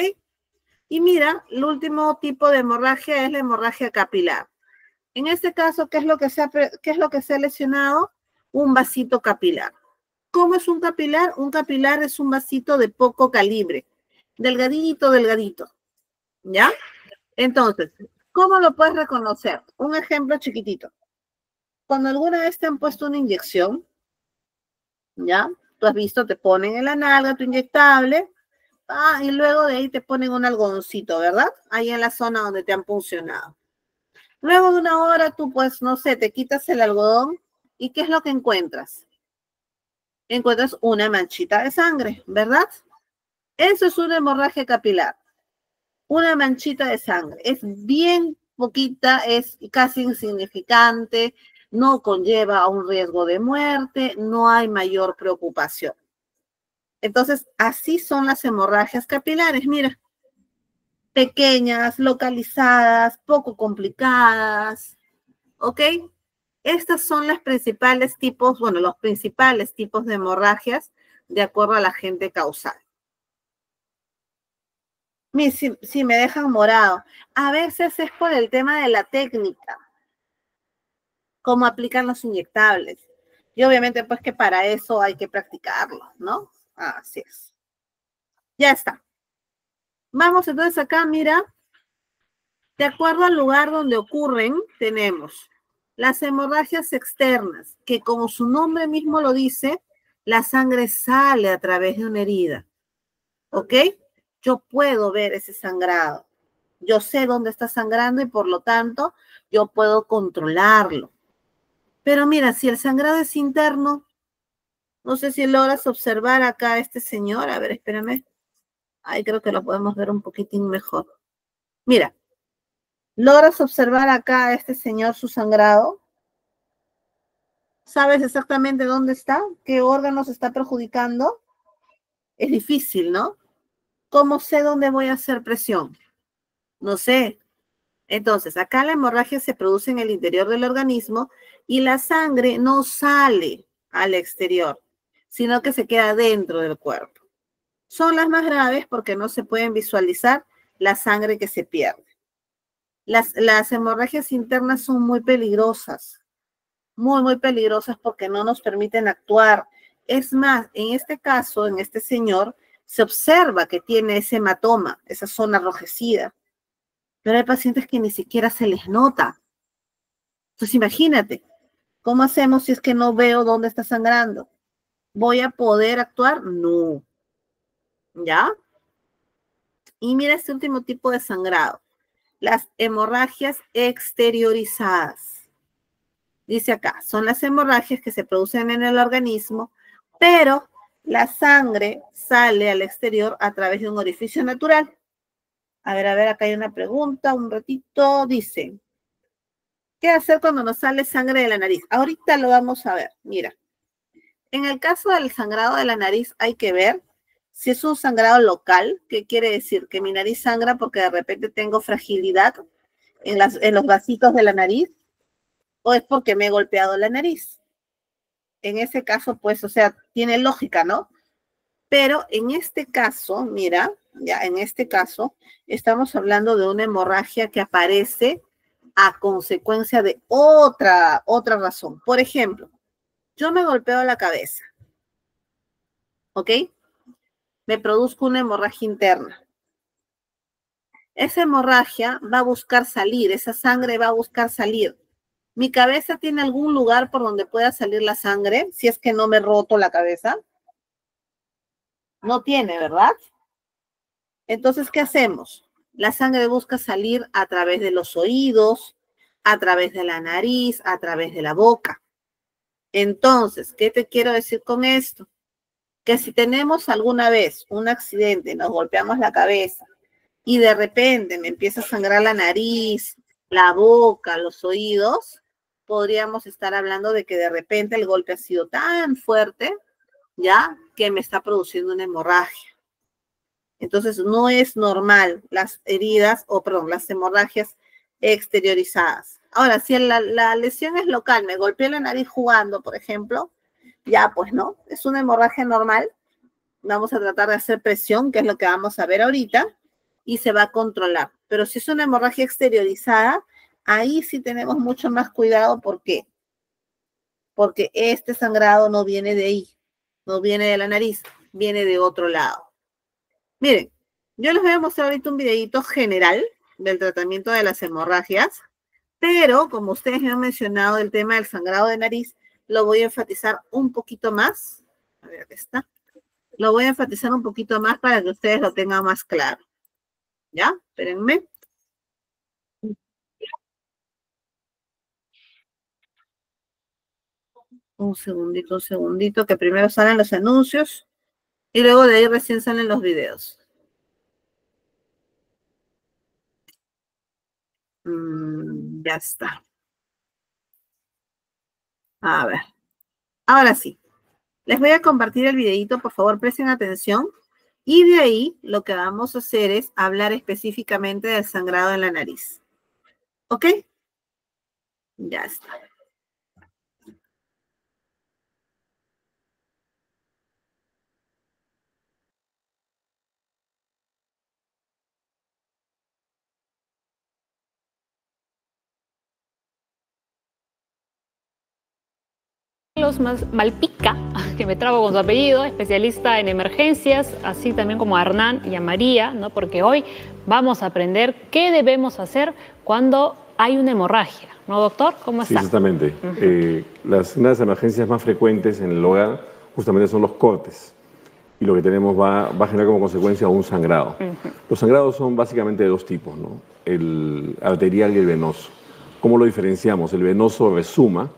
Y mira, el último tipo de hemorragia es la hemorragia capilar. En este caso, ¿qué es lo que se ha lesionado? Un vasito capilar. ¿Cómo es un capilar? Un capilar es un vasito de poco calibre, delgadito, delgadito, ¿ya? Entonces, ¿cómo lo puedes reconocer? Un ejemplo chiquitito. Cuando alguna vez te han puesto una inyección, ¿ya? Tú has visto, te ponen en la nalga tu inyectable, y luego de ahí te ponen un algodoncito, ¿verdad? Ahí en la zona donde te han puncionado. Luego de una hora tú, pues, no sé, te quitas el algodón, ¿y qué es lo que encuentras? Encuentras una manchita de sangre, ¿verdad? Eso es una hemorragia capilar, una manchita de sangre. Es bien poquita, es casi insignificante, no conlleva a un riesgo de muerte, no hay mayor preocupación. Entonces, así son las hemorragias capilares, mira, pequeñas, localizadas, poco complicadas, ¿ok? Estas son las principales tipos, bueno, los principales tipos de hemorragias de acuerdo al agente causal. Si me dejan morado. A veces es por el tema de la técnica, cómo aplican los inyectables. Y obviamente pues que para eso hay que practicarlo, ¿no? Así es. Ya está. Vamos entonces acá, mira. De acuerdo al lugar donde ocurren, tenemos las hemorragias externas, que como su nombre mismo lo dice, la sangre sale a través de una herida. ¿Ok? Yo puedo ver ese sangrado. Yo sé dónde está sangrando y por lo tanto yo puedo controlarlo. Pero mira, si el sangrado es interno, no sé si logras observar acá a este señor. A ver, espérame. Ahí creo que lo podemos ver un poquitín mejor. Mira, ¿logras observar acá a este señor su sangrado? ¿Sabes exactamente dónde está? ¿Qué órganos está perjudicando? Es difícil, ¿no? ¿Cómo sé dónde voy a hacer presión? No sé. Entonces, acá la hemorragia se produce en el interior del organismo y la sangre no sale al exterior, sino que se queda dentro del cuerpo. Son las más graves porque no se pueden visualizar la sangre que se pierde. Las hemorragias internas son muy peligrosas, muy, muy peligrosas porque no nos permiten actuar. Es más, en este caso, en este señor, se observa que tiene ese hematoma, esa zona enrojecida. Pero hay pacientes que ni siquiera se les nota. Entonces imagínate, ¿cómo hacemos si es que no veo dónde está sangrando? ¿Voy a poder actuar? No. ¿Ya? Y mira este último tipo de sangrado, las hemorragias exteriorizadas. Dice acá, son las hemorragias que se producen en el organismo, pero la sangre sale al exterior a través de un orificio natural. A ver, acá hay una pregunta, un ratito, dice, ¿qué hacer cuando nos sale sangre de la nariz? Ahorita lo vamos a ver, mira. En el caso del sangrado de la nariz hay que ver si es un sangrado local, que quiere decir que mi nariz sangra porque de repente tengo fragilidad en los vasitos de la nariz, o es porque me he golpeado la nariz. En ese caso, pues, o sea, tiene lógica, ¿no? Pero en este caso, mira, ya en este caso, estamos hablando de una hemorragia que aparece a consecuencia de otra razón. Por ejemplo, yo me golpeo la cabeza, ¿ok? Me produzco una hemorragia interna. Esa hemorragia va a buscar salir, esa sangre va a buscar salir. ¿Mi cabeza tiene algún lugar por donde pueda salir la sangre, si es que no me roto la cabeza? No tiene, ¿verdad? Entonces, ¿qué hacemos? La sangre busca salir a través de los oídos, a través de la nariz, a través de la boca. Entonces, ¿qué te quiero decir con esto? que si tenemos alguna vez un accidente, nos golpeamos la cabeza y de repente me empieza a sangrar la nariz, la boca, los oídos, podríamos estar hablando de que de repente el golpe ha sido tan fuerte, ya, que me está produciendo una hemorragia. Entonces, no es normal las heridas, las hemorragias exteriorizadas. Ahora, si la lesión es local, me golpeé la nariz jugando, por ejemplo, ya pues no, es una hemorragia normal. Vamos a tratar de hacer presión, que es lo que vamos a ver ahorita, y se va a controlar. Pero si es una hemorragia exteriorizada, ahí sí tenemos mucho más cuidado. ¿Por qué? Porque este sangrado no viene de ahí, no viene de la nariz, viene de otro lado. Miren, yo les voy a mostrar ahorita un videito general del tratamiento de las hemorragias, pero como ustedes me han mencionado el tema del sangrado de nariz, lo voy a enfatizar un poquito más. A ver, aquí está. Lo voy a enfatizar un poquito más para que ustedes lo tengan más claro. ¿Ya? Espérenme. Un segundito, que primero salen los anuncios y luego de ahí recién salen los videos. Ya está. A ver. Ahora sí. Les voy a compartir el videito, por favor, presten atención. Y de ahí lo que vamos a hacer es hablar específicamente del sangrado en la nariz. ¿Ok? Ya está. Carlos Malpica, que me trago con su apellido, especialista en emergencias, así también como a Hernán y a María, ¿no? Porque hoy vamos a aprender qué debemos hacer cuando hay una hemorragia, ¿no, doctor? ¿Cómo está? Sí, exactamente. Una de las emergencias más frecuentes en el hogar justamente son los cortes. Y lo que tenemos va a generar como consecuencia un sangrado. Los sangrados son básicamente de dos tipos, ¿no? El arterial y el venoso. ¿Cómo lo diferenciamos? El venoso resuma,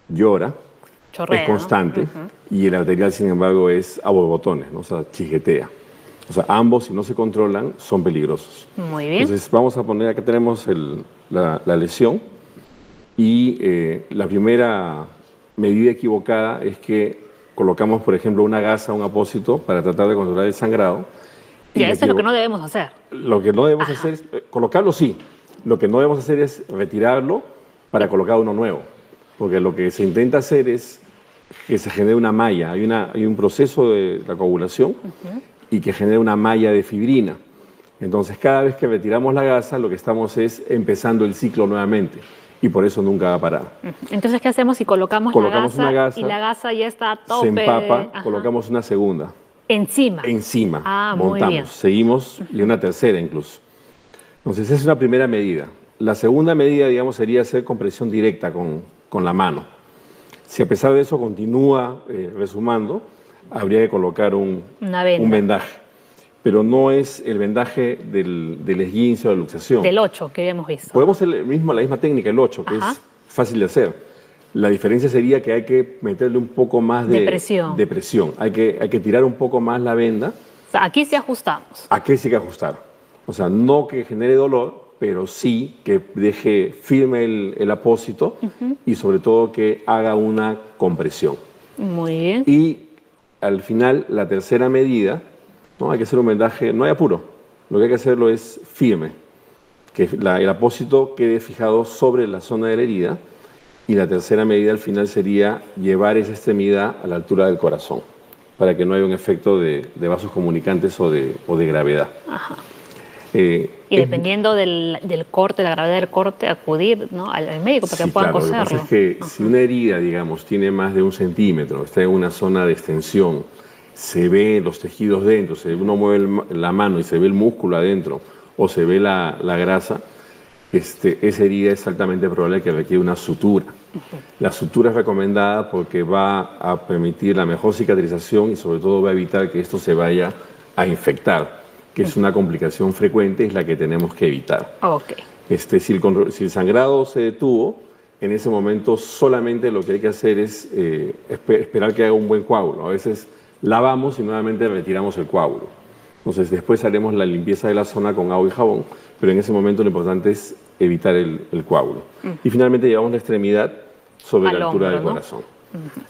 llora, Chorrea, es constante, ¿no? y el arterial, sin embargo, es a borbotones, ¿no? O sea, chiquetea. O sea, ambos, si no se controlan, son peligrosos. Muy bien. Entonces, vamos a poner, acá tenemos la lesión, y la primera medida equivocada es que colocamos, por ejemplo, una gasa, un apósito, para tratar de controlar el sangrado. Ya, eso es lo que no debemos hacer. Lo que no debemos hacer es, colocarlo sí, lo que no debemos hacer es retirarlo para colocar uno nuevo. Porque lo que se intenta hacer es que se genere una malla. Hay un proceso de la coagulación y que genera una malla de fibrina. Entonces, cada vez que retiramos la gasa, lo que estamos es empezando el ciclo nuevamente. Y por eso nunca va a parar. Entonces, ¿qué hacemos si colocamos una gasa y la gasa ya está a tope? Se empapa, colocamos una segunda. Encima. Encima. Ah, montamos, muy bien. Seguimos y una tercera incluso. Entonces, esa es una primera medida. La segunda medida, digamos, sería hacer compresión directa con la mano. Si a pesar de eso continúa resumando, habría que colocar un vendaje. Pero no es el vendaje del esguince o de la luxación. Del 8 que hemos visto. Podemos hacer la misma técnica, el 8, que es fácil de hacer. La diferencia sería que hay que meterle un poco más de presión. Hay que tirar un poco más la venda. O sea, aquí sí ajustamos. Aquí sí hay que ajustar. O sea, no que genere dolor, pero sí que deje firme el apósito y sobre todo que haga una compresión. Muy bien. Y al final, la tercera medida, ¿no? Hay que hacer un vendaje, no hay apuro, lo que hay que hacerlo es firme, que el apósito quede fijado sobre la zona de la herida, y la tercera medida al final sería llevar esa extremidad a la altura del corazón, para que no haya un efecto de vasos comunicantes o de gravedad. Ajá. Y dependiendo del corte, la gravedad del corte, acudir, ¿no?, al médico para que puedan coserlo. Lo que pasa es que si una herida, digamos, tiene más de 1 centímetro, está en una zona de extensión, se ve los tejidos dentro, uno mueve la mano y se ve el músculo adentro, o se ve la grasa, esa herida es altamente probable que requiera una sutura. La sutura es recomendada porque va a permitir la mejor cicatrización y sobre todo va a evitar que esto se vaya a infectar, que es una complicación frecuente, es la que tenemos que evitar. Okay. Si el sangrado se detuvo, en ese momento solamente lo que hay que hacer es esperar que haga un buen coágulo. A veces lavamos y nuevamente retiramos el coágulo. Entonces después haremos la limpieza de la zona con agua y jabón, pero en ese momento lo importante es evitar el coágulo. Y finalmente llevamos la extremidad sobre la altura del corazón.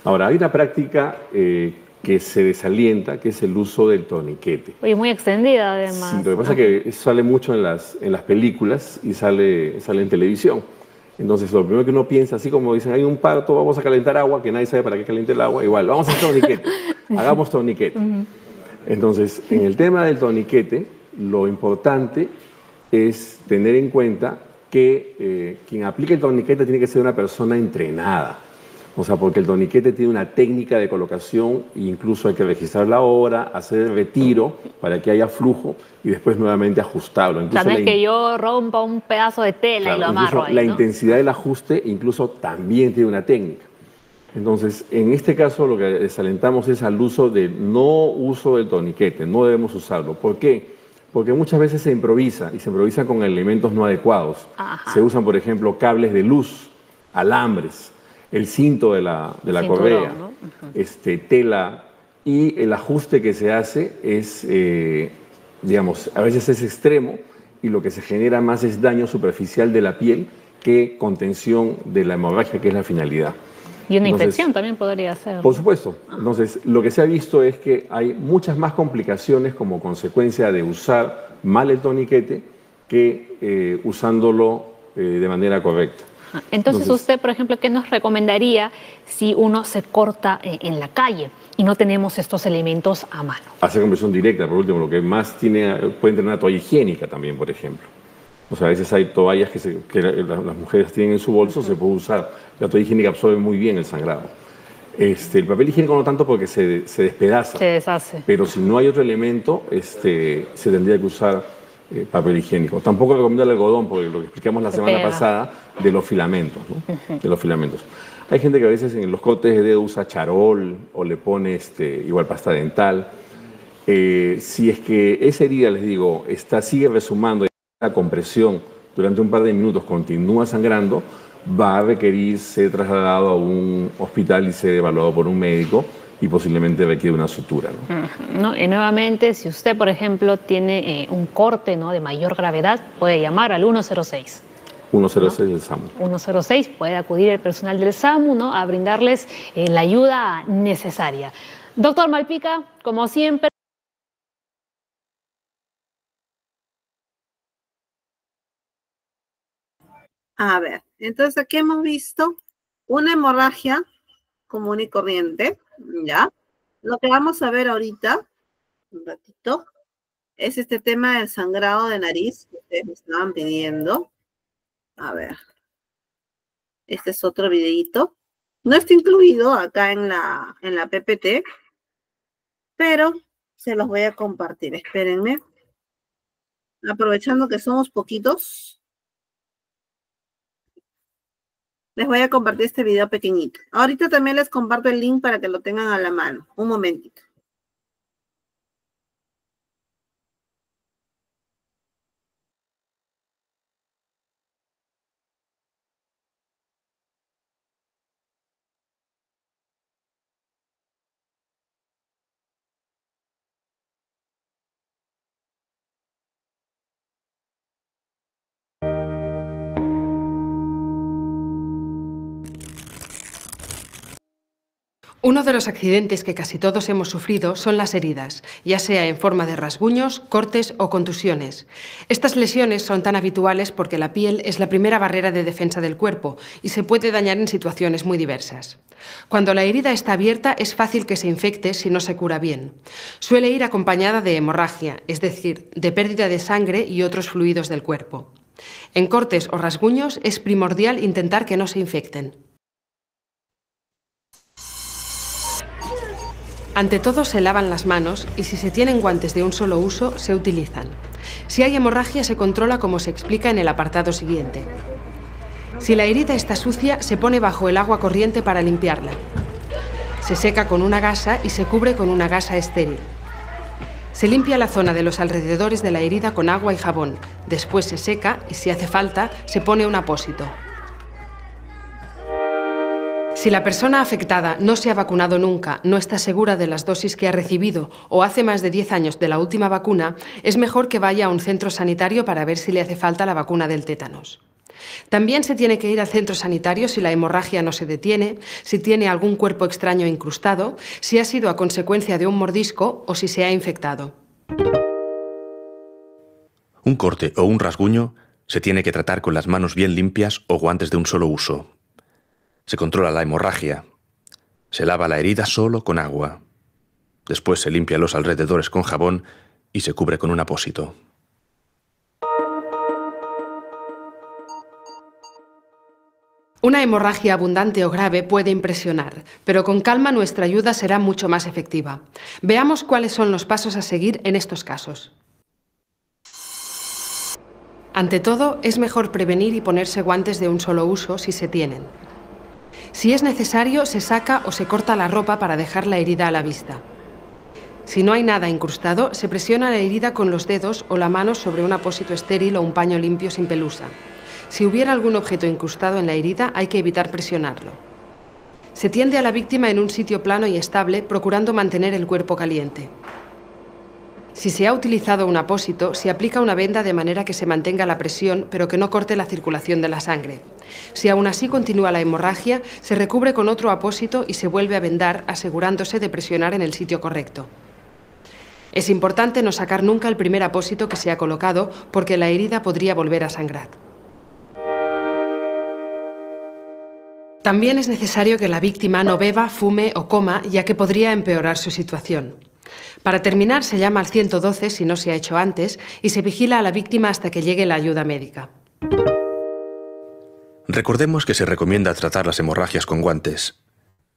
Ahora, hay una práctica que se desalienta, que es el uso del torniquete. Oye, muy extendida además. Sí, lo que pasa es que eso sale mucho en las películas y sale en televisión. Entonces, lo primero que uno piensa, así como dicen, hay un parto, vamos a calentar agua, que nadie sabe para qué caliente el agua, igual, vamos a hacer torniquete, hagamos torniquete. Entonces, en el tema del torniquete, lo importante es tener en cuenta que quien aplique el torniquete tiene que ser una persona entrenada. O sea, porque el torniquete tiene una técnica de colocación e incluso hay que registrar la hora, hacer el retiro para que haya flujo y después nuevamente ajustarlo. Incluso no es que yo rompa un pedazo de tela y lo amarro ahí, la intensidad del ajuste incluso también tiene una técnica. Entonces, en este caso lo que desalentamos es al uso no uso del torniquete, no debemos usarlo. ¿Por qué? Porque muchas veces se improvisa y se improvisa con elementos no adecuados. Se usan, por ejemplo, cables de luz, alambres, el cinto de la correa, ¿no? Tela, y el ajuste que se hace es, digamos, a veces es extremo y lo que se genera más es daño superficial de la piel que contención de la hemorragia, que es la finalidad. Y una infección también podría ser. Por supuesto. Entonces, lo que se ha visto es que hay muchas más complicaciones como consecuencia de usar mal el torniquete que usándolo de manera correcta. Entonces, usted, por ejemplo, ¿qué nos recomendaría si uno se corta en la calle y no tenemos estos elementos a mano? Hacer compresión directa, por último. Lo que más pueden tener una toalla higiénica también, por ejemplo. O sea, a veces hay toallas que las mujeres tienen en su bolso, se puede usar. La toalla higiénica absorbe muy bien el sangrado. El papel higiénico no tanto porque se despedaza. Se deshace. Pero si no hay otro elemento, se tendría que usar papel higiénico. Tampoco recomiendo el algodón, porque lo que explicamos la semana pasada de los filamentos, ¿no? De los filamentos. Hay gente que a veces en los cortes de dedo usa charol o le pone igual pasta dental. Si es que esa herida, les digo, sigue resumando la compresión durante un par de minutos, continúa sangrando, va a requerir ser trasladado a un hospital y ser evaluado por un médico y posiblemente requiere una sutura, ¿no? Y nuevamente, si usted, por ejemplo, tiene un corte, ¿no?, de mayor gravedad, puede llamar al 106. 106 del SAMU. 106, puede acudir el personal del SAMU, ¿no?, a brindarles la ayuda necesaria. Doctor Malpica, como siempre. A ver, entonces aquí hemos visto una hemorragia común y corriente, ¿ya? Lo que vamos a ver ahorita, un ratito, es este tema del sangrado de nariz que ustedes me estaban pidiendo. A ver, este es otro videito. No está incluido acá en la PPT, pero se los voy a compartir. Espérenme. Aprovechando que somos poquitos, les voy a compartir este video pequeñito. Ahorita también les comparto el link para que lo tengan a la mano. Un momentito. Uno de los accidentes que casi todos hemos sufrido son las heridas, ya sea en forma de rasguños, cortes o contusiones. Estas lesiones son tan habituales porque la piel es la primera barrera de defensa del cuerpo y se puede dañar en situaciones muy diversas. Cuando la herida está abierta es fácil que se infecte si no se cura bien. Suele ir acompañada de hemorragia, es decir, de pérdida de sangre y otros fluidos del cuerpo. En cortes o rasguños es primordial intentar que no se infecten. Ante todo se lavan las manos y si se tienen guantes de un solo uso, se utilizan. Si hay hemorragia se controla como se explica en el apartado siguiente. Si la herida está sucia, se pone bajo el agua corriente para limpiarla. Se seca con una gasa y se cubre con una gasa estéril. Se limpia la zona de los alrededores de la herida con agua y jabón. Después se seca y si hace falta, se pone un apósito. Si la persona afectada no se ha vacunado nunca, no está segura de las dosis que ha recibido o hace más de 10 años de la última vacuna, es mejor que vaya a un centro sanitario para ver si le hace falta la vacuna del tétanos. También se tiene que ir al centro sanitario si la hemorragia no se detiene, si tiene algún cuerpo extraño incrustado, si ha sido a consecuencia de un mordisco o si se ha infectado. Un corte o un rasguño se tiene que tratar con las manos bien limpias o guantes de un solo uso. Se controla la hemorragia. Se lava la herida solo con agua. Después se limpia los alrededores con jabón y se cubre con un apósito. Una hemorragia abundante o grave puede impresionar, pero con calma nuestra ayuda será mucho más efectiva. Veamos cuáles son los pasos a seguir en estos casos. Ante todo, es mejor prevenir y ponerse guantes de un solo uso si se tienen. Si es necesario, se saca o se corta la ropa para dejar la herida a la vista. Si no hay nada incrustado, se presiona la herida con los dedos o la mano sobre un apósito estéril o un paño limpio sin pelusa. Si hubiera algún objeto incrustado en la herida, hay que evitar presionarlo. Se tiende a la víctima en un sitio plano y estable, procurando mantener el cuerpo caliente. Si se ha utilizado un apósito, se aplica una venda de manera que se mantenga la presión, pero que no corte la circulación de la sangre. Si aún así continúa la hemorragia, se recubre con otro apósito y se vuelve a vendar, asegurándose de presionar en el sitio correcto. Es importante no sacar nunca el primer apósito que se ha colocado, porque la herida podría volver a sangrar. También es necesario que la víctima no beba, fume o coma, ya que podría empeorar su situación. Para terminar, se llama al 112 si no se ha hecho antes y se vigila a la víctima hasta que llegue la ayuda médica. Recordemos que se recomienda tratar las hemorragias con guantes.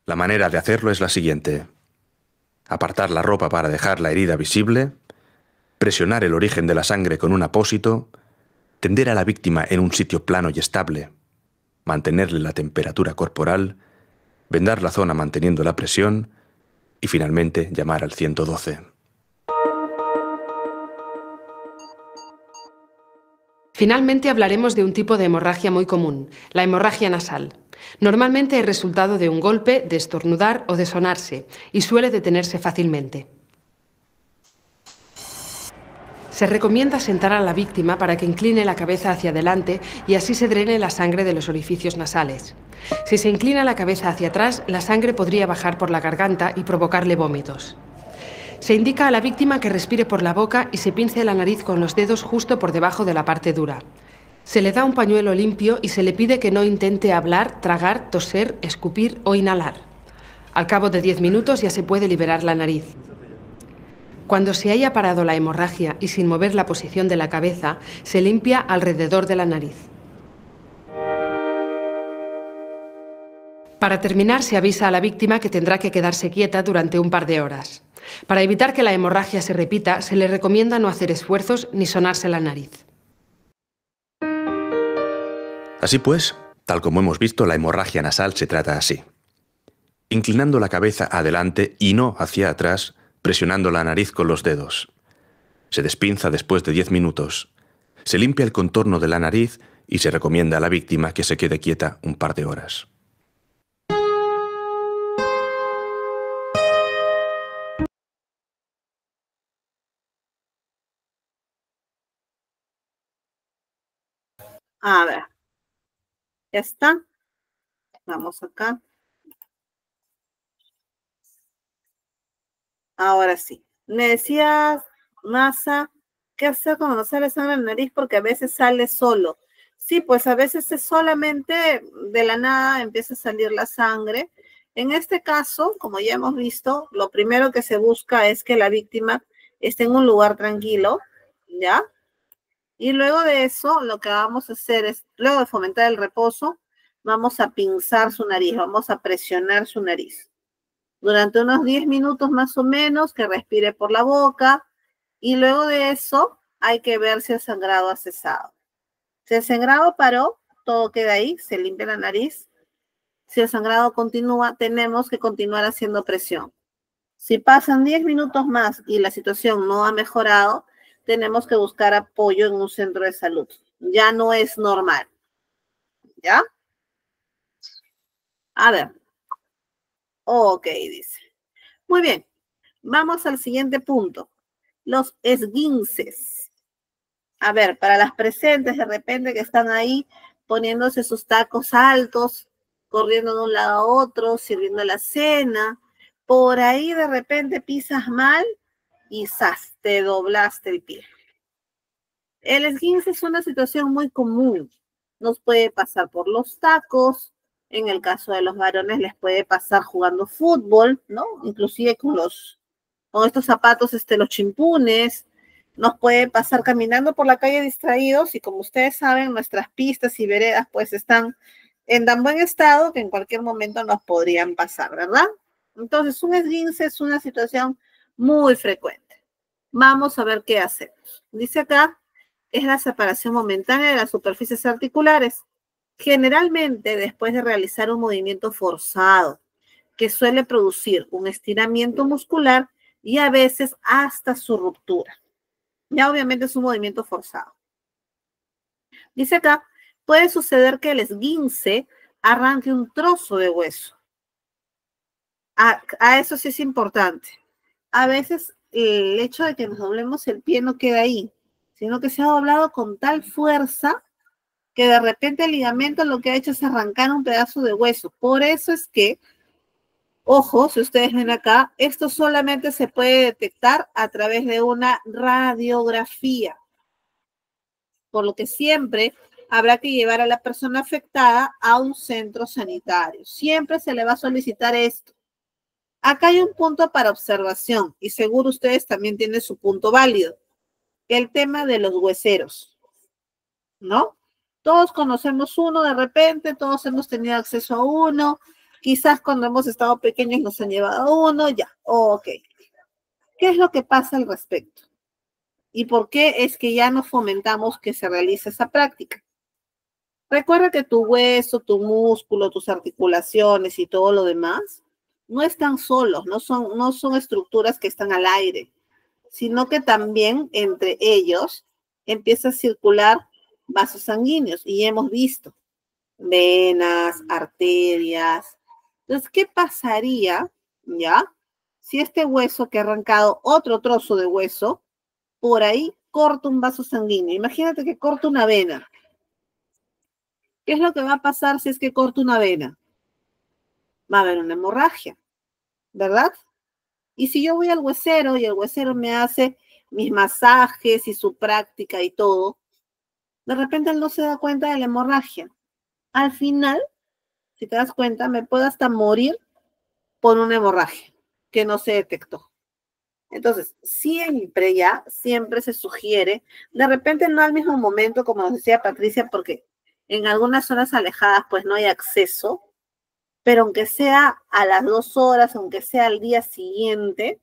La manera de hacerlo es la siguiente: apartar la ropa para dejar la herida visible, presionar el origen de la sangre con un apósito, tender a la víctima en un sitio plano y estable, mantenerle la temperatura corporal, vendar la zona manteniendo la presión y finalmente llamar al 112. Finalmente hablaremos de un tipo de hemorragia muy común, la hemorragia nasal. Normalmente es resultado de un golpe, de estornudar o de sonarse y suele detenerse fácilmente. Se recomienda sentar a la víctima para que incline la cabeza hacia adelante y así se drene la sangre de los orificios nasales. Si se inclina la cabeza hacia atrás, la sangre podría bajar por la garganta y provocarle vómitos. Se indica a la víctima que respire por la boca y se pince la nariz con los dedos justo por debajo de la parte dura. Se le da un pañuelo limpio y se le pide que no intente hablar, tragar, toser, escupir o inhalar. Al cabo de 10 minutos ya se puede liberar la nariz. Cuando se haya parado la hemorragia y sin mover la posición de la cabeza, se limpia alrededor de la nariz. Para terminar, se avisa a la víctima que tendrá que quedarse quieta durante un par de horas. Para evitar que la hemorragia se repita, se le recomienda no hacer esfuerzos ni sonarse la nariz. Así pues, tal como hemos visto, la hemorragia nasal se trata así: inclinando la cabeza adelante y no hacia atrás, presionando la nariz con los dedos. Se despinza después de 10 minutos. Se limpia el contorno de la nariz y se recomienda a la víctima que se quede quieta un par de horas. A ver, ya está. Vamos acá. Ahora sí. Me decías, Masa, ¿qué hacer cuando no sale sangre en la nariz? Porque a veces sale solo. Sí, pues a veces es solamente de la nada empieza a salir la sangre. En este caso, como ya hemos visto, lo primero que se busca es que la víctima esté en un lugar tranquilo, ¿ya? Y luego de eso, lo que vamos a hacer es, luego de fomentar el reposo, vamos a pinzar su nariz, vamos a presionar su nariz. Durante unos 10 minutos más o menos, que respire por la boca. Y luego de eso, hay que ver si el sangrado ha cesado. Si el sangrado paró, todo queda ahí, se limpia la nariz. Si el sangrado continúa, tenemos que continuar haciendo presión. Si pasan 10 minutos más y la situación no ha mejorado, tenemos que buscar apoyo en un centro de salud. Ya no es normal. ¿Ya? A ver, Ok, dice. Muy bien. Vamos al siguiente punto. Los esguinces. A ver, para las presentes de repente que están ahí poniéndose sus tacos altos, corriendo de un lado a otro, sirviendo la cena, por ahí de repente pisas mal y ¡zas! Te doblaste el pie. El esguince es una situación muy común. Nos puede pasar por los tacos, en el caso de los varones les puede pasar jugando fútbol, ¿no? Inclusive con estos zapatos, los chimpunes, nos puede pasar caminando por la calle distraídos y como ustedes saben, nuestras pistas y veredas pues están en tan buen estado que en cualquier momento nos podrían pasar, ¿verdad? Entonces, un esguince es una situación muy frecuente. Vamos a ver qué hacemos. Dice acá, es la separación momentánea de las superficies articulares, generalmente después de realizar un movimiento forzado, que suele producir un estiramiento muscular y a veces hasta su ruptura. Ya obviamente es un movimiento forzado. Dice acá, puede suceder que el esguince arranque un trozo de hueso. A eso sí es importante. A veces el hecho de que nos doblemos el pie no queda ahí, sino que se ha doblado con tal fuerza que de repente el ligamento lo que ha hecho es arrancar un pedazo de hueso. Por eso es que, ojo, si ustedes ven acá, esto solamente se puede detectar a través de una radiografía. Por lo que siempre habrá que llevar a la persona afectada a un centro sanitario. Siempre se le va a solicitar esto. Acá hay un punto para observación y seguro ustedes también tienen su punto válido. El tema de los hueseros, ¿no? Todos conocemos uno de repente, todos hemos tenido acceso a uno, quizás cuando hemos estado pequeños nos han llevado a uno, ya, ok. ¿Qué es lo que pasa al respecto? ¿Y por qué es que ya no fomentamos que se realice esa práctica? Recuerda que tu hueso, tu músculo, tus articulaciones y todo lo demás no están solos, no son estructuras que están al aire, sino que también entre ellos empieza a circular vasos sanguíneos y hemos visto venas, arterias. Entonces, ¿qué pasaría, ya, si este hueso que ha arrancado otro trozo de hueso, por ahí corta un vaso sanguíneo? Imagínate que corta una vena. ¿Qué es lo que va a pasar si es que corta una vena? Va a haber una hemorragia, ¿verdad? Y si yo voy al huesero y el huesero me hace mis masajes y su práctica y todo, de repente él no se da cuenta de la hemorragia. Al final, si te das cuenta, me puedo hasta morir por una hemorragia que no se detectó. Entonces, siempre se sugiere, de repente no al mismo momento, como nos decía Patricia, porque en algunas zonas alejadas pues no hay acceso, pero aunque sea a las 2 horas, aunque sea al día siguiente,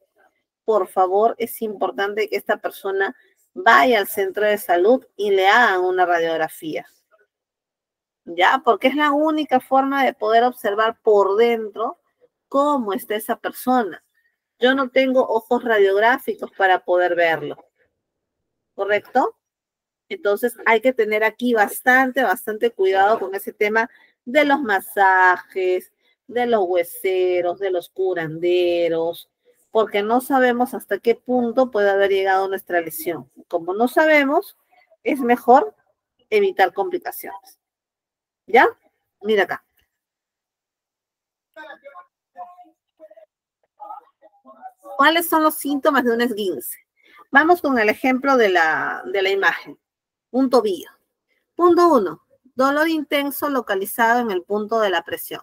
por favor, es importante que esta persona vaya al centro de salud y le hagan una radiografía. ¿Ya? Porque es la única forma de poder observar por dentro cómo está esa persona. Yo no tengo ojos radiográficos para poder verlo. ¿Correcto? Entonces hay que tener aquí bastante cuidado con ese tema de los masajes, de los hueseros, de los curanderos, porque no sabemos hasta qué punto puede haber llegado nuestra lesión. Como no sabemos, es mejor evitar complicaciones. ¿Ya? Mira acá. ¿Cuáles son los síntomas de un esguince? Vamos con el ejemplo de la imagen. Un tobillo. Punto 1. Dolor intenso localizado en el punto de la presión.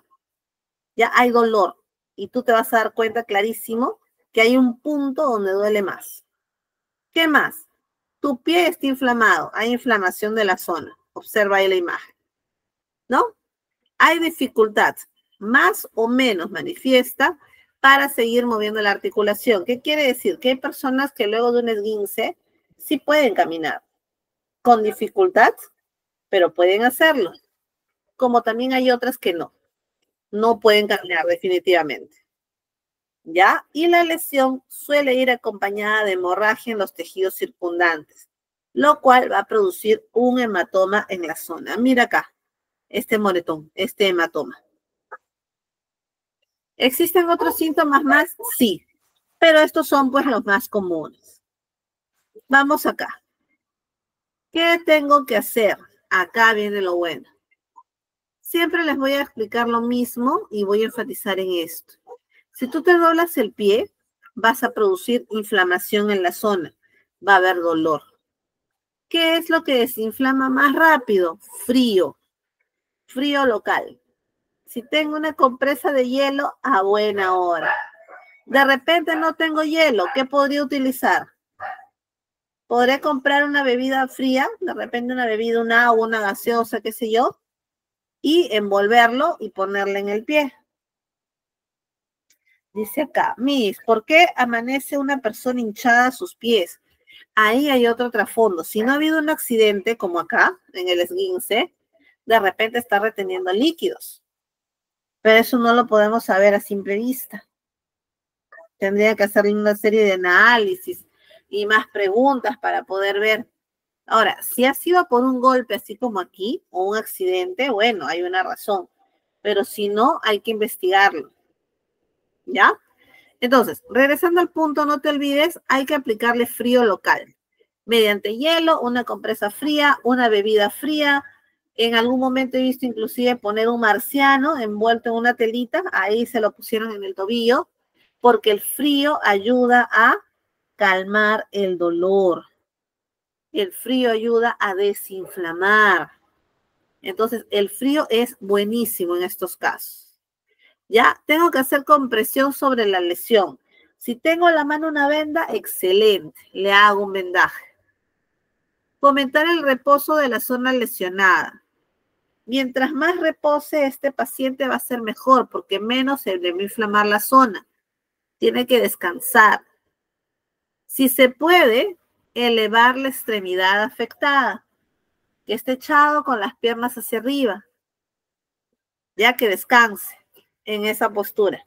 Ya hay dolor y tú te vas a dar cuenta clarísimo que hay un punto donde duele más. ¿Qué más? Tu pie está inflamado, hay inflamación de la zona. Observa ahí la imagen. ¿No? Hay dificultad, más o menos manifiesta, para seguir moviendo la articulación. ¿Qué quiere decir? Que hay personas que luego de un esguince sí pueden caminar con dificultad, pero pueden hacerlo. Como también hay otras que no pueden caminar definitivamente. ¿Ya? Y la lesión suele ir acompañada de hemorragia en los tejidos circundantes, lo cual va a producir un hematoma en la zona. Mira acá, este moretón, este hematoma. ¿Existen otros síntomas más? Sí, pero estos son pues los más comunes. Vamos acá. ¿Qué tengo que hacer? Acá viene lo bueno. Siempre les voy a explicar lo mismo y voy a enfatizar en esto. Si tú te doblas el pie, vas a producir inflamación en la zona. Va a haber dolor. ¿Qué es lo que desinflama más rápido? Frío. Frío local. Si tengo una compresa de hielo, a buena hora. De repente no tengo hielo, ¿qué podría utilizar? Podré comprar una bebida fría, de repente una bebida, un agua, una gaseosa, qué sé yo, y envolverlo y ponerle en el pie. Dice acá, Miss, ¿por qué amanece una persona hinchada a sus pies? Ahí hay otro trasfondo. Si no ha habido un accidente como acá, en el esguince, de repente está reteniendo líquidos. Pero eso no lo podemos saber a simple vista. Tendría que hacerle una serie de análisis y más preguntas para poder ver. Ahora, si ha sido por un golpe así como aquí, o un accidente, bueno, hay una razón. Pero si no, hay que investigarlo. ¿Ya? Entonces, regresando al punto, no te olvides, hay que aplicarle frío local. Mediante hielo, una compresa fría, una bebida fría. En algún momento he visto inclusive poner un marciano envuelto en una telita, ahí se lo pusieron en el tobillo, porque el frío ayuda a calmar el dolor. El frío ayuda a desinflamar. Entonces, el frío es buenísimo en estos casos. Ya, tengo que hacer compresión sobre la lesión. Si tengo a la mano una venda, excelente, le hago un vendaje. Fomentar el reposo de la zona lesionada. Mientras más repose este paciente va a ser mejor, porque menos se le va a inflamar la zona. Tiene que descansar. Si se puede, elevar la extremidad afectada, que esté echado con las piernas hacia arriba, ya que descanse en esa postura.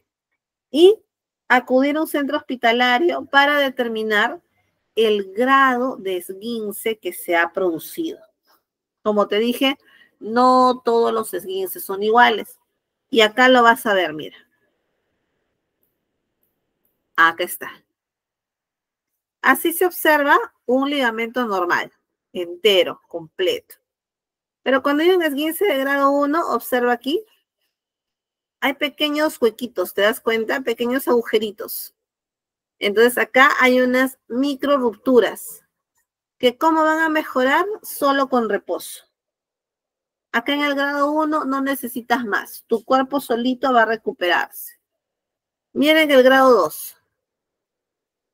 Y acudir a un centro hospitalario para determinar el grado de esguince que se ha producido. Como te dije, no todos los esguinces son iguales. Y acá lo vas a ver, mira. Acá está. Así se observa un ligamento normal, entero, completo. Pero cuando hay un esguince de grado 1, observa aquí, hay pequeños huequitos, ¿te das cuenta? Pequeños agujeritos. Entonces acá hay unas micro rupturas, que ¿cómo van a mejorar? Solo con reposo. Acá en el grado 1 no necesitas más, tu cuerpo solito va a recuperarse. Miren el grado 2.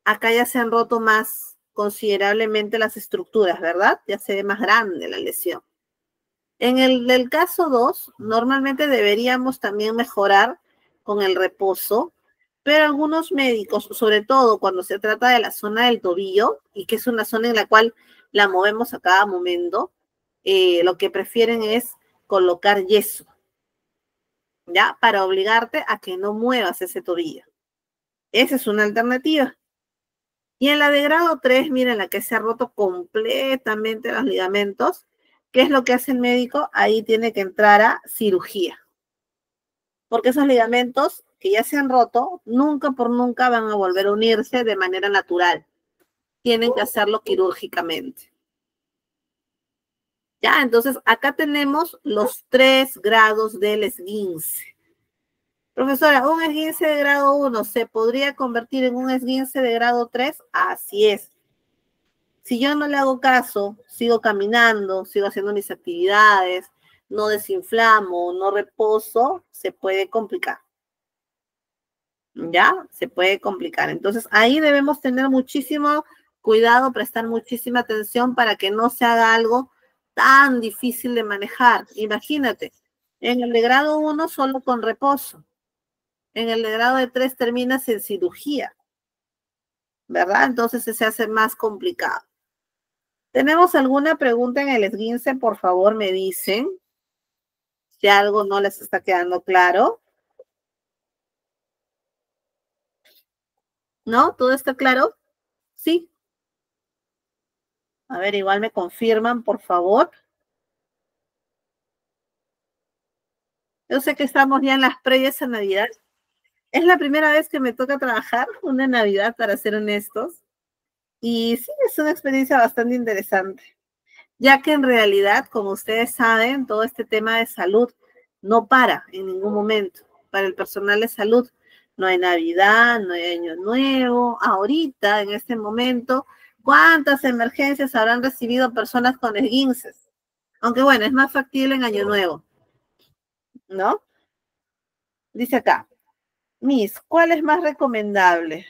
Acá ya se han roto más considerablemente las estructuras, ¿verdad? Ya se ve más grande la lesión. En el del caso 2, normalmente deberíamos también mejorar con el reposo, pero algunos médicos, sobre todo cuando se trata de la zona del tobillo, y que es una zona en la cual la movemos a cada momento, lo que prefieren es colocar yeso, ¿ya? Para obligarte a que no muevas ese tobillo. Esa es una alternativa. Y en la de grado 3, miren, la que se ha roto completamente los ligamentos, ¿qué es lo que hace el médico? Ahí tiene que entrar a cirugía. Porque esos ligamentos que ya se han roto, nunca por nunca van a volver a unirse de manera natural. Tienen que hacerlo quirúrgicamente. Ya, entonces acá tenemos los 3 grados del esguince. Profesora, ¿un esguince de grado 1 se podría convertir en un esguince de grado 3? Así es. Si yo no le hago caso, sigo caminando, sigo haciendo mis actividades, no desinflamo, no reposo, se puede complicar. ¿Ya? Se puede complicar. Entonces, ahí debemos tener muchísimo cuidado, prestar muchísima atención para que no se haga algo tan difícil de manejar. Imagínate, en el de grado 1 solo con reposo. En el de grado de 3 terminas en cirugía. ¿Verdad? Entonces se hace más complicado. ¿Tenemos alguna pregunta en el esguince? Por favor, me dicen si algo no les está quedando claro. ¿No? ¿Todo está claro? Sí. A ver, igual me confirman, por favor. Yo sé que estamos ya en las previas a Navidad. Es la primera vez que me toca trabajar una Navidad, para ser honestos. Y sí, es una experiencia bastante interesante, ya que en realidad, como ustedes saben, todo este tema de salud no para en ningún momento. Para el personal de salud no hay Navidad, no hay Año Nuevo. Ahorita, en este momento, ¿cuántas emergencias habrán recibido personas con esguinces? Aunque bueno, es más factible en Año Nuevo, ¿no? Dice acá, Miss, ¿cuál es más recomendable?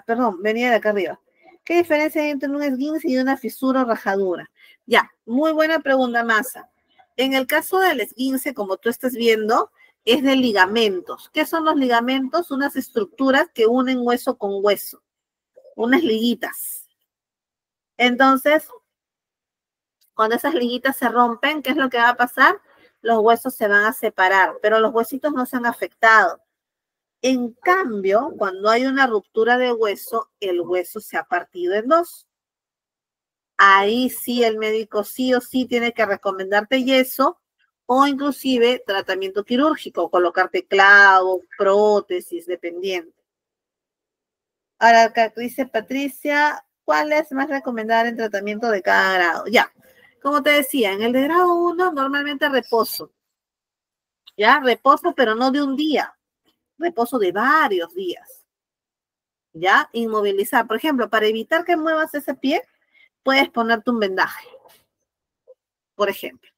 Perdón, venía de acá arriba. ¿Qué diferencia hay entre un esguince y una fisura o rajadura? Ya, muy buena pregunta, Masa. En el caso del esguince, como tú estás viendo, es de ligamentos. ¿Qué son los ligamentos? Unas estructuras que unen hueso con hueso, unas liguitas. Entonces, cuando esas liguitas se rompen, ¿qué es lo que va a pasar? Los huesos se van a separar, pero los huesitos no se han afectado. En cambio, cuando hay una ruptura de hueso, el hueso se ha partido en dos. Ahí sí el médico sí o sí tiene que recomendarte yeso o inclusive tratamiento quirúrgico, colocarte clavos, prótesis, dependiendo. Ahora acá dice Patricia, ¿cuál es más recomendable en tratamiento de cada grado? Ya, como te decía, en el de grado 1 normalmente reposo. Ya, reposo, pero no de un día. Reposo de varios días. ¿Ya? Inmovilizar. Por ejemplo, para evitar que muevas ese pie, puedes ponerte un vendaje. Por ejemplo.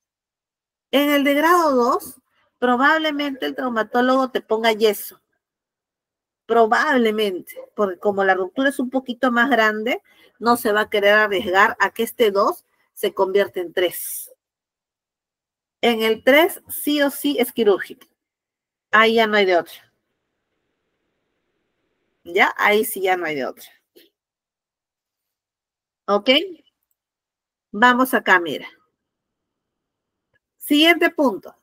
En el de grado 2, probablemente el traumatólogo te ponga yeso. Probablemente, porque como la ruptura es un poquito más grande, no se va a querer arriesgar a que este 2 se convierta en 3. En el 3, sí o sí es quirúrgico. Ahí ya no hay de otra. ¿Ya? Ahí sí ya no hay de otra. ¿Ok? Vamos acá, mira. Siguiente punto.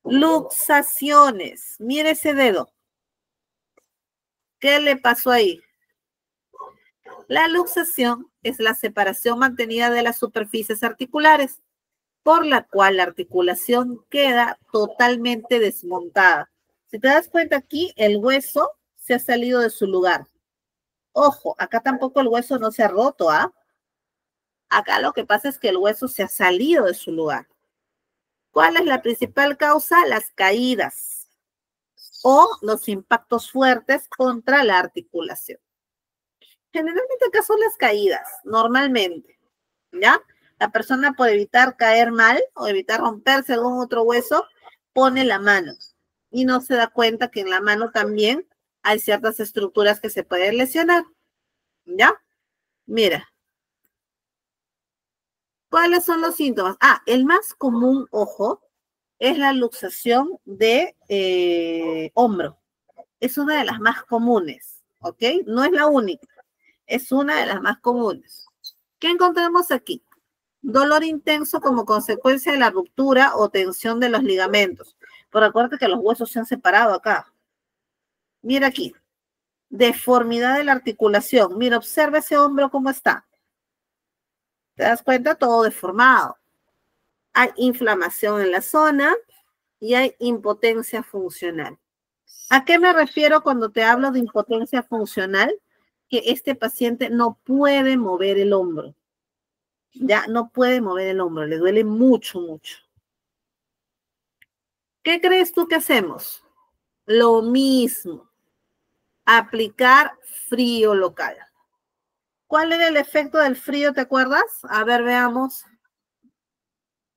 Luxaciones. Mire ese dedo. ¿Qué le pasó ahí? La luxación es la separación mantenida de las superficies articulares, por la cual la articulación queda totalmente desmontada. Si te das cuenta aquí, el hueso se ha salido de su lugar. Ojo, acá tampoco el hueso no se ha roto, ¿ah? Acá lo que pasa es que el hueso se ha salido de su lugar. ¿Cuál es la principal causa? Las caídas o los impactos fuertes contra la articulación. Generalmente acá son las caídas, normalmente, ¿ya? La persona, por evitar caer mal o evitar romperse algún otro hueso, pone la mano y no se da cuenta que en la mano también hay ciertas estructuras que se pueden lesionar, ¿ya? Mira. ¿Cuáles son los síntomas? El más común, ojo, es la luxación de hombro. Es una de las más comunes, ¿ok? No es la única, es una de las más comunes. ¿Qué encontramos aquí? Dolor intenso como consecuencia de la ruptura o tensión de los ligamentos. Pero acuérdate que los huesos se han separado acá. Mira aquí. Deformidad de la articulación. Mira, observa ese hombro cómo está. ¿Te das cuenta? Todo deformado. Hay inflamación en la zona y hay impotencia funcional. ¿A qué me refiero cuando te hablo de impotencia funcional? Que este paciente no puede mover el hombro. Ya no puede mover el hombro, le duele mucho, mucho. ¿Qué crees tú que hacemos? Lo mismo. Aplicar frío local. ¿Cuál era el efecto del frío, te acuerdas? A ver, veamos.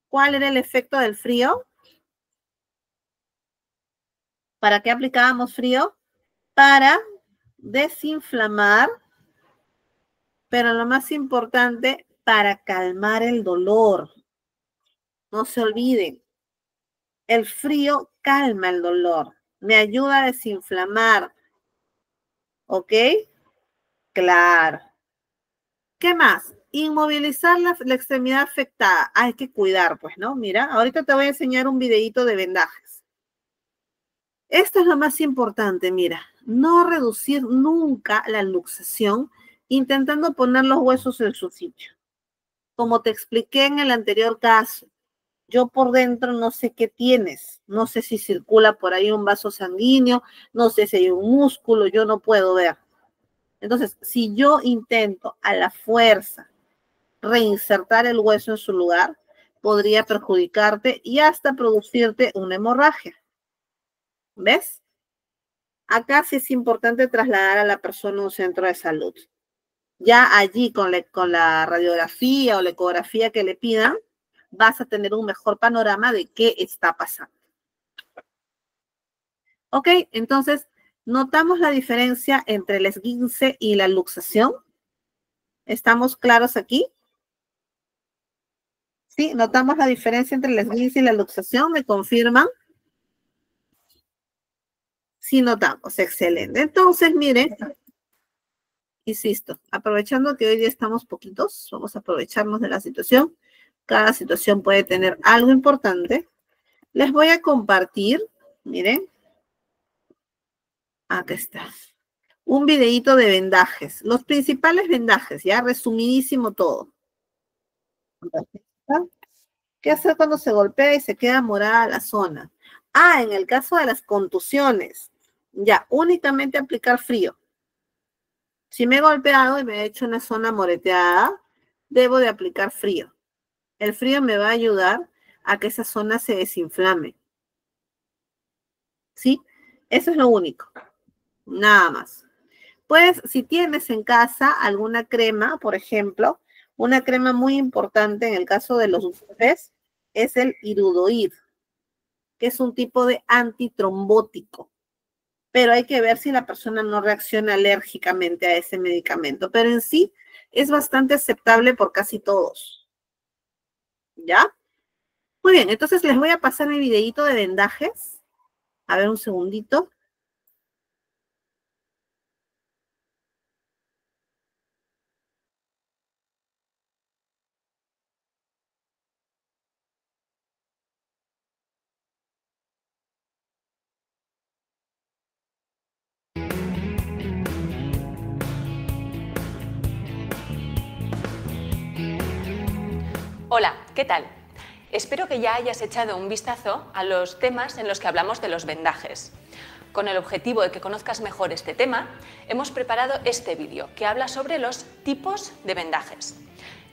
¿Cuál era el efecto del frío? ¿Para qué aplicábamos frío? Para desinflamar, pero lo más importante, para calmar el dolor. No se olviden, el frío calma el dolor, me ayuda a desinflamar. ¿Ok? Claro. ¿Qué más? Inmovilizar la extremidad afectada. Hay que cuidar, pues, ¿no? Mira, ahorita te voy a enseñar un videito de vendajes. Esto es lo más importante, mira. No reducir nunca la luxación intentando poner los huesos en su sitio. Como te expliqué en el anterior caso, yo por dentro no sé qué tienes, no sé si circula por ahí un vaso sanguíneo, no sé si hay un músculo, yo no puedo ver. Entonces, si yo intento a la fuerza reinsertar el hueso en su lugar, podría perjudicarte y hasta producirte una hemorragia. ¿Ves? Acá sí es importante trasladar a la persona a un centro de salud. Ya allí con la radiografía o la ecografía que le pidan, vas a tener un mejor panorama de qué está pasando. Ok, entonces, ¿notamos la diferencia entre el esguince y la luxación? ¿Estamos claros aquí? ¿Sí? ¿Notamos la diferencia entre el esguince y la luxación? ¿Me confirman? Sí, notamos. Excelente. Entonces, miren, insisto, aprovechando que hoy día estamos poquitos, vamos a aprovecharnos de la situación. Cada situación puede tener algo importante. Les voy a compartir, miren, acá está, un videíto de vendajes. Los principales vendajes, ya resumidísimo todo. ¿Qué hacer cuando se golpea y se queda morada la zona? Ah, en el caso de las contusiones, ya, únicamente aplicar frío. Si me he golpeado y me he hecho una zona moreteada, debo de aplicar frío. El frío me va a ayudar a que esa zona se desinflame. ¿Sí? Eso es lo único. Nada más. Pues, si tienes en casa alguna crema, por ejemplo, una crema muy importante en el caso de los bebés es el Hirudoid, que es un tipo de antitrombótico. Pero hay que ver si la persona no reacciona alérgicamente a ese medicamento. Pero en sí es bastante aceptable por casi todos. ¿Ya? Muy bien, entonces les voy a pasar mi videíto de vendajes. A ver, un segundito. Hola, ¿qué tal? Espero que ya hayas echado un vistazo a los temas en los que hablamos de los vendajes. Con el objetivo de que conozcas mejor este tema, hemos preparado este vídeo que habla sobre los tipos de vendajes.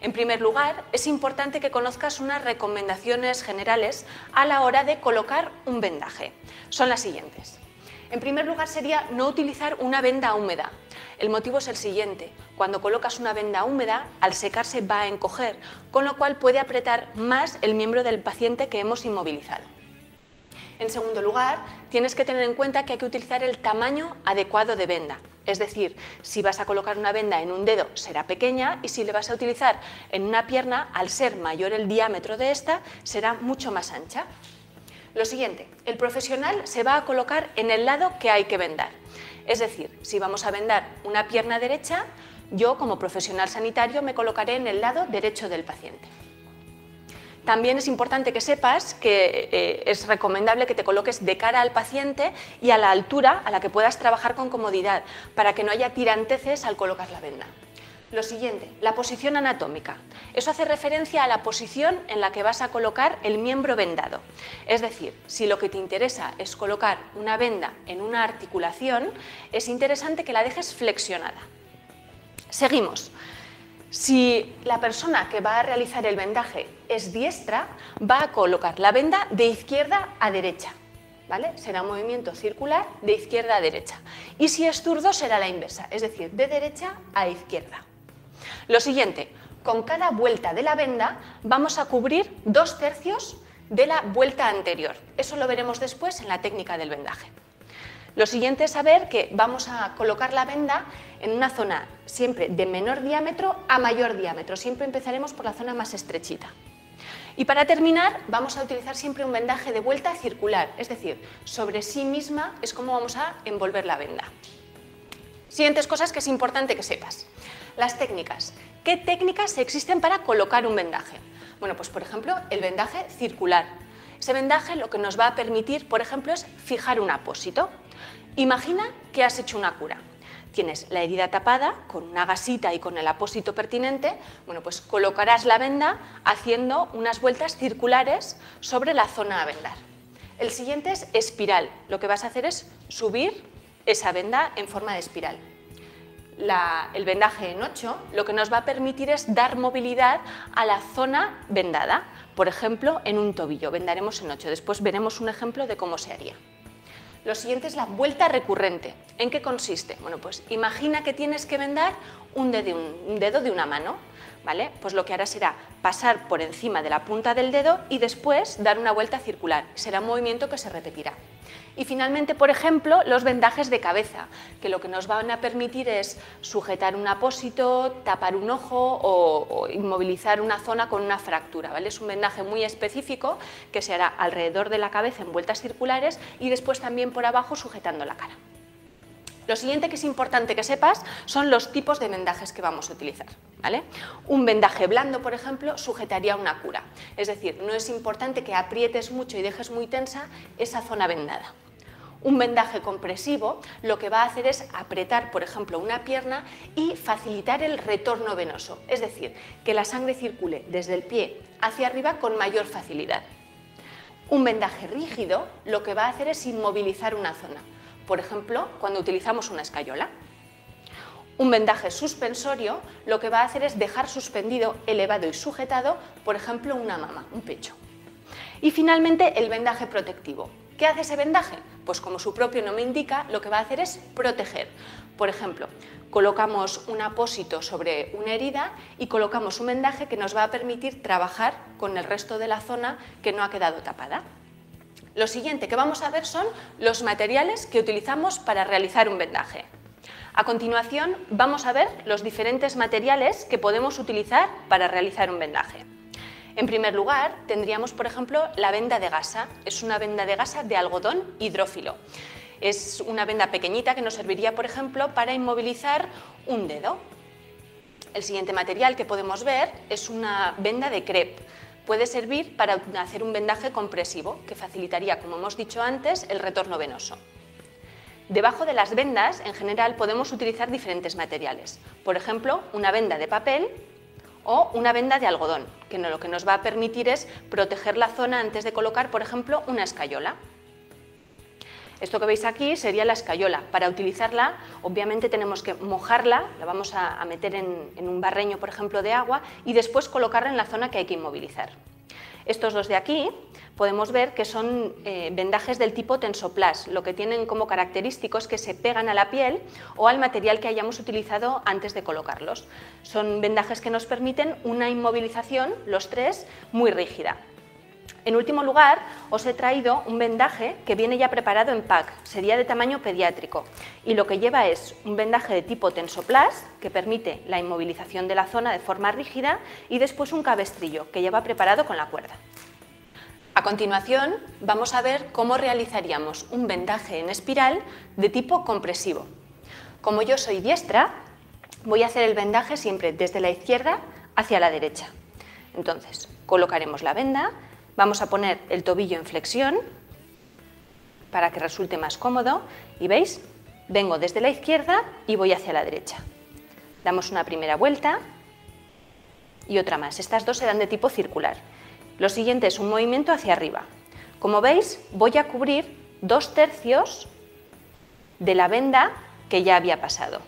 En primer lugar, es importante que conozcas unas recomendaciones generales a la hora de colocar un vendaje. Son las siguientes. En primer lugar sería no utilizar una venda húmeda. El motivo es el siguiente: cuando colocas una venda húmeda, al secarse va a encoger, con lo cual puede apretar más el miembro del paciente que hemos inmovilizado. En segundo lugar, tienes que tener en cuenta que hay que utilizar el tamaño adecuado de venda. Es decir, si vas a colocar una venda en un dedo será pequeña y si le vas a utilizar en una pierna, al ser mayor el diámetro de esta, será mucho más ancha. Lo siguiente, el profesional se va a colocar en el lado que hay que vendar. Es decir, si vamos a vendar una pierna derecha, yo como profesional sanitario me colocaré en el lado derecho del paciente. También es importante que sepas que es recomendable que te coloques de cara al paciente y a la altura a la que puedas trabajar con comodidad, para que no haya tiranteces al colocar la venda. Lo siguiente, la posición anatómica. Eso hace referencia a la posición en la que vas a colocar el miembro vendado. Es decir, si lo que te interesa es colocar una venda en una articulación, es interesante que la dejes flexionada. Seguimos. Si la persona que va a realizar el vendaje es diestra, va a colocar la venda de izquierda a derecha, ¿vale? Será un movimiento circular de izquierda a derecha. Y si es zurdo será la inversa, es decir, de derecha a izquierda. Lo siguiente, con cada vuelta de la venda vamos a cubrir 2/3 de la vuelta anterior. Eso lo veremos después en la técnica del vendaje. Lo siguiente es saber que vamos a colocar la venda en una zona siempre de menor diámetro a mayor diámetro. Siempre empezaremos por la zona más estrechita. Y para terminar, vamos a utilizar siempre un vendaje de vuelta circular, es decir, sobre sí misma es como vamos a envolver la venda. Siguientes cosas que es importante que sepas. Las técnicas. ¿Qué técnicas existen para colocar un vendaje? Bueno, pues por ejemplo, el vendaje circular. Ese vendaje lo que nos va a permitir, por ejemplo, es fijar un apósito. Imagina que has hecho una cura. tienes la herida tapada con una gasita y con el apósito pertinente, bueno, pues colocarás la venda haciendo unas vueltas circulares sobre la zona a vendar. El siguiente es espiral. Lo que vas a hacer es subir esa venda en forma de espiral. El vendaje en 8 lo que nos va a permitir es dar movilidad a la zona vendada. Por ejemplo, en un tobillo, vendaremos en 8. Después veremos un ejemplo de cómo se haría. Lo siguiente es la vuelta recurrente. ¿En qué consiste? Bueno, pues imagina que tienes que vendar un dedo de una mano, ¿vale? Pues lo que harás será pasar por encima de la punta del dedo y después dar una vuelta circular. Será un movimiento que se repetirá. Y finalmente, por ejemplo, los vendajes de cabeza, que lo que nos van a permitir es sujetar un apósito, tapar un ojo o inmovilizar una zona con una fractura, ¿vale? Es un vendaje muy específico que se hará alrededor de la cabeza en vueltas circulares y después también por abajo sujetando la cara. Lo siguiente que es importante que sepas son los tipos de vendajes que vamos a utilizar, ¿vale? Un vendaje blando, por ejemplo, sujetaría una cura, es decir, no es importante que aprietes mucho y dejes muy tensa esa zona vendada. Un vendaje compresivo lo que va a hacer es apretar, por ejemplo, una pierna y facilitar el retorno venoso, es decir, que la sangre circule desde el pie hacia arriba con mayor facilidad. Un vendaje rígido lo que va a hacer es inmovilizar una zona, por ejemplo, cuando utilizamos una escayola. Un vendaje suspensorio lo que va a hacer es dejar suspendido, elevado y sujetado, por ejemplo, una mama, un pecho. Y finalmente, el vendaje protectivo. ¿Qué hace ese vendaje? Pues como su propio nombre indica, lo que va a hacer es proteger. Por ejemplo, colocamos un apósito sobre una herida y colocamos un vendaje que nos va a permitir trabajar con el resto de la zona que no ha quedado tapada. Lo siguiente que vamos a ver son los materiales que utilizamos para realizar un vendaje. A continuación vamos a ver los diferentes materiales que podemos utilizar para realizar un vendaje. En primer lugar, tendríamos, por ejemplo, la venda de gasa. Es una venda de gasa de algodón hidrófilo. Es una venda pequeñita que nos serviría, por ejemplo, para inmovilizar un dedo. El siguiente material que podemos ver es una venda de crepe. Puede servir para hacer un vendaje compresivo, que facilitaría, como hemos dicho antes, el retorno venoso. Debajo de las vendas, en general, podemos utilizar diferentes materiales. Por ejemplo, una venda de papel o una venda de algodón, que lo que nos va a permitir es proteger la zona antes de colocar, por ejemplo, una escayola. Esto que veis aquí sería la escayola. Para utilizarla, obviamente tenemos que mojarla, la vamos a meter en un barreño, por ejemplo, de agua y después colocarla en la zona que hay que inmovilizar. Estos dos de aquí podemos ver que son vendajes del tipo Tensoplast. Lo que tienen como característico es que se pegan a la piel o al material que hayamos utilizado antes de colocarlos. Son vendajes que nos permiten una inmovilización, los tres, muy rígida. En último lugar, os he traído un vendaje que viene ya preparado en pack, sería de tamaño pediátrico y lo que lleva es un vendaje de tipo Tensoplast que permite la inmovilización de la zona de forma rígida y después un cabestrillo que lleva preparado con la cuerda. A continuación vamos a ver cómo realizaríamos un vendaje en espiral de tipo compresivo. Como yo soy diestra, voy a hacer el vendaje siempre desde la izquierda hacia la derecha. Entonces, colocaremos la venda. Vamos a poner el tobillo en flexión para que resulte más cómodo y veis, vengo desde la izquierda y voy hacia la derecha. Damos una primera vuelta y otra más. Estas dos serán de tipo circular. Lo siguiente es un movimiento hacia arriba. Como veis, voy a cubrir 2/3 de la venda que ya había pasado.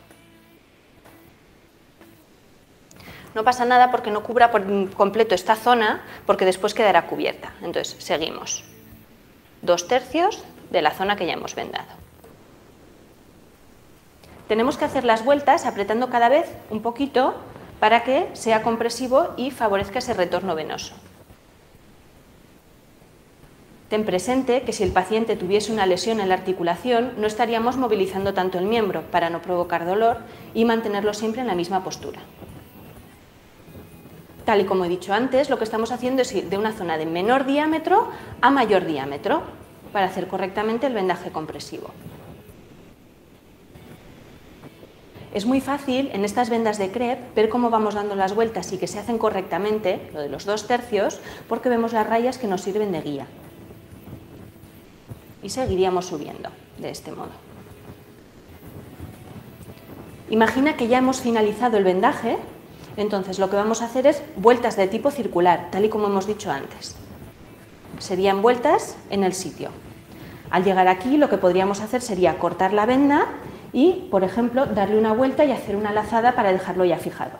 No pasa nada porque no cubra por completo esta zona, porque después quedará cubierta. Entonces, seguimos. 2/3 de la zona que ya hemos vendado. Tenemos que hacer las vueltas apretando cada vez un poquito para que sea compresivo y favorezca ese retorno venoso. Ten presente que si el paciente tuviese una lesión en la articulación, no estaríamos movilizando tanto el miembro para no provocar dolor y mantenerlo siempre en la misma postura. Tal y como he dicho antes, lo que estamos haciendo es ir de una zona de menor diámetro a mayor diámetro para hacer correctamente el vendaje compresivo. Es muy fácil en estas vendas de crepe ver cómo vamos dando las vueltas y que se hacen correctamente, lo de los 2/3, porque vemos las rayas que nos sirven de guía. Y seguiríamos subiendo de este modo. Imagina que ya hemos finalizado el vendaje, entonces lo que vamos a hacer es vueltas de tipo circular, tal y como hemos dicho antes. Serían vueltas en el sitio. Al llegar aquí, lo que podríamos hacer sería cortar la venda y, por ejemplo, darle una vuelta y hacer una lazada para dejarlo ya fijado.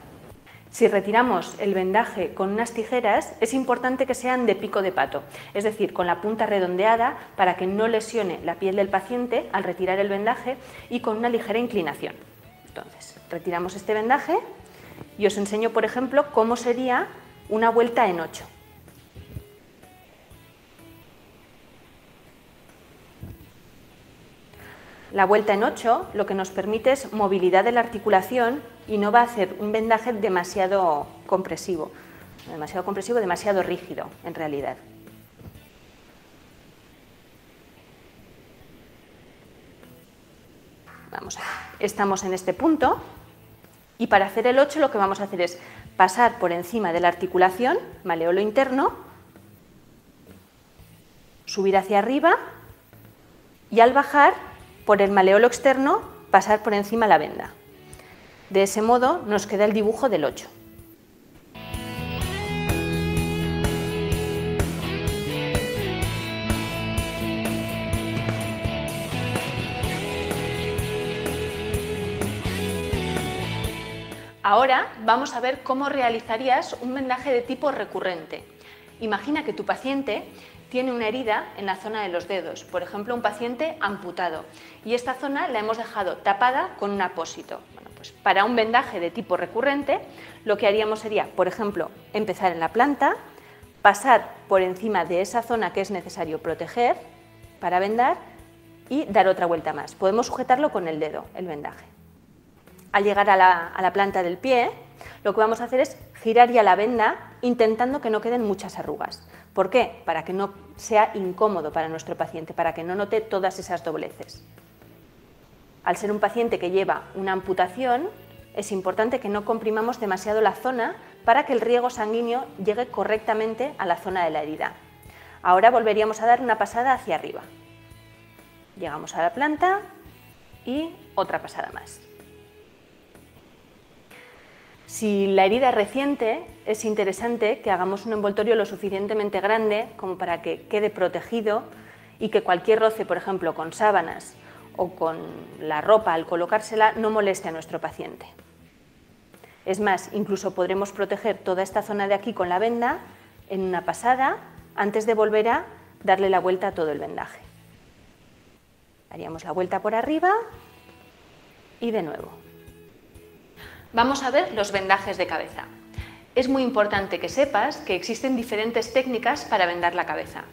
Si retiramos el vendaje con unas tijeras, es importante que sean de pico de pato, es decir, con la punta redondeada para que no lesione la piel del paciente al retirar el vendaje y con una ligera inclinación. Entonces, retiramos este vendaje y os enseño, por ejemplo, cómo sería una vuelta en 8. La vuelta en 8 lo que nos permite es movilidad de la articulación y no va a hacer un vendaje demasiado compresivo, demasiado rígido en realidad. Vamos a ver. Estamos en este punto y para hacer el 8 lo que vamos a hacer es pasar por encima de la articulación, maleolo interno, subir hacia arriba y al bajar por el maleolo externo pasar por encima la venda. De ese modo nos queda el dibujo del 8. Ahora vamos a ver cómo realizarías un vendaje de tipo recurrente. Imagina que tu paciente tiene una herida en la zona de los dedos, por ejemplo, un paciente amputado, y esta zona la hemos dejado tapada con un apósito. Bueno, pues para un vendaje de tipo recurrente, lo que haríamos sería, por ejemplo, empezar en la planta, pasar por encima de esa zona que es necesario proteger para vendar y dar otra vuelta más. Podemos sujetarlo con el dedo, el vendaje. Al llegar a la planta del pie, lo que vamos a hacer es girar ya la venda intentando que no queden muchas arrugas. ¿Por qué? Para que no sea incómodo para nuestro paciente, para que no note todas esas dobleces. Al ser un paciente que lleva una amputación, es importante que no comprimamos demasiado la zona para que el riego sanguíneo llegue correctamente a la zona de la herida. Ahora volveríamos a dar una pasada hacia arriba. Llegamos a la planta y otra pasada más. Si la herida es reciente, es interesante que hagamos un envoltorio lo suficientemente grande como para que quede protegido y que cualquier roce, por ejemplo, con sábanas o con la ropa al colocársela, no moleste a nuestro paciente. Es más, incluso podremos proteger toda esta zona de aquí con la venda en una pasada antes de volver a darle la vuelta a todo el vendaje. Haríamos la vuelta por arriba y de nuevo. Vamos a ver los vendajes de cabeza. Es muy importante que sepas que existen diferentes técnicas para vendar la cabeza.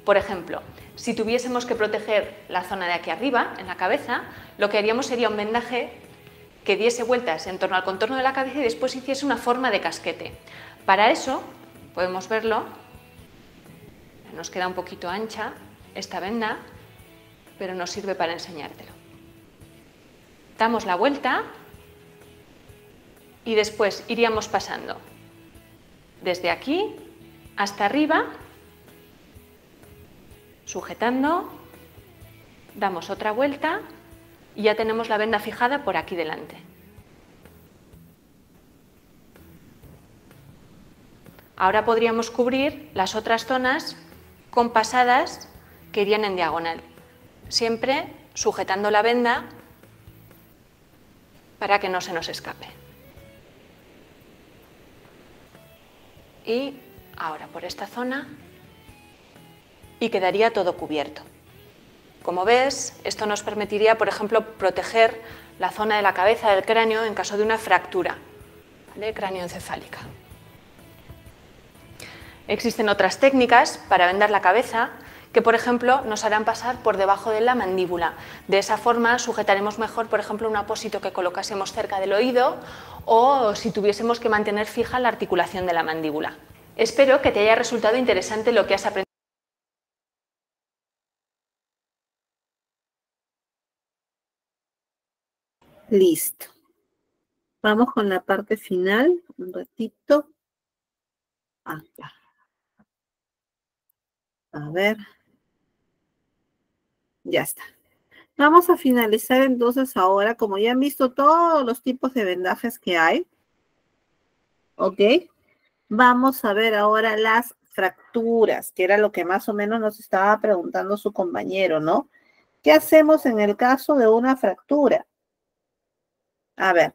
Por ejemplo, si tuviésemos que proteger la zona de aquí arriba, en la cabeza, lo que haríamos sería un vendaje que diese vueltas en torno al contorno de la cabeza y después hiciese una forma de casquete. Para eso, podemos verlo, nos queda un poquito ancha esta venda, pero nos sirve para enseñártelo. Damos la vuelta y después iríamos pasando desde aquí hasta arriba, sujetando, damos otra vuelta y ya tenemos la venda fijada por aquí delante. Ahora podríamos cubrir las otras zonas con pasadas que irían en diagonal, siempre sujetando la venda para que no se nos escape. Y ahora por esta zona y quedaría todo cubierto. Como ves, esto nos permitiría, por ejemplo, proteger la zona de la cabeza del cráneo en caso de una fractura, ¿vale? Cráneoencefálica. Existen otras técnicas para vendar la cabeza que, por ejemplo, nos harán pasar por debajo de la mandíbula. De esa forma sujetaremos mejor, por ejemplo, un apósito que colocásemos cerca del oído o si tuviésemos que mantener fija la articulación de la mandíbula. Espero que te haya resultado interesante lo que has aprendido. Listo. Vamos con la parte final, un ratito. Acá. A ver. Ya está. Vamos a finalizar entonces ahora, como ya han visto todos los tipos de vendajes que hay, ¿ok? Vamos a ver ahora las fracturas, que era lo que más o menos nos estaba preguntando su compañero, ¿no? ¿Qué hacemos en el caso de una fractura? A ver,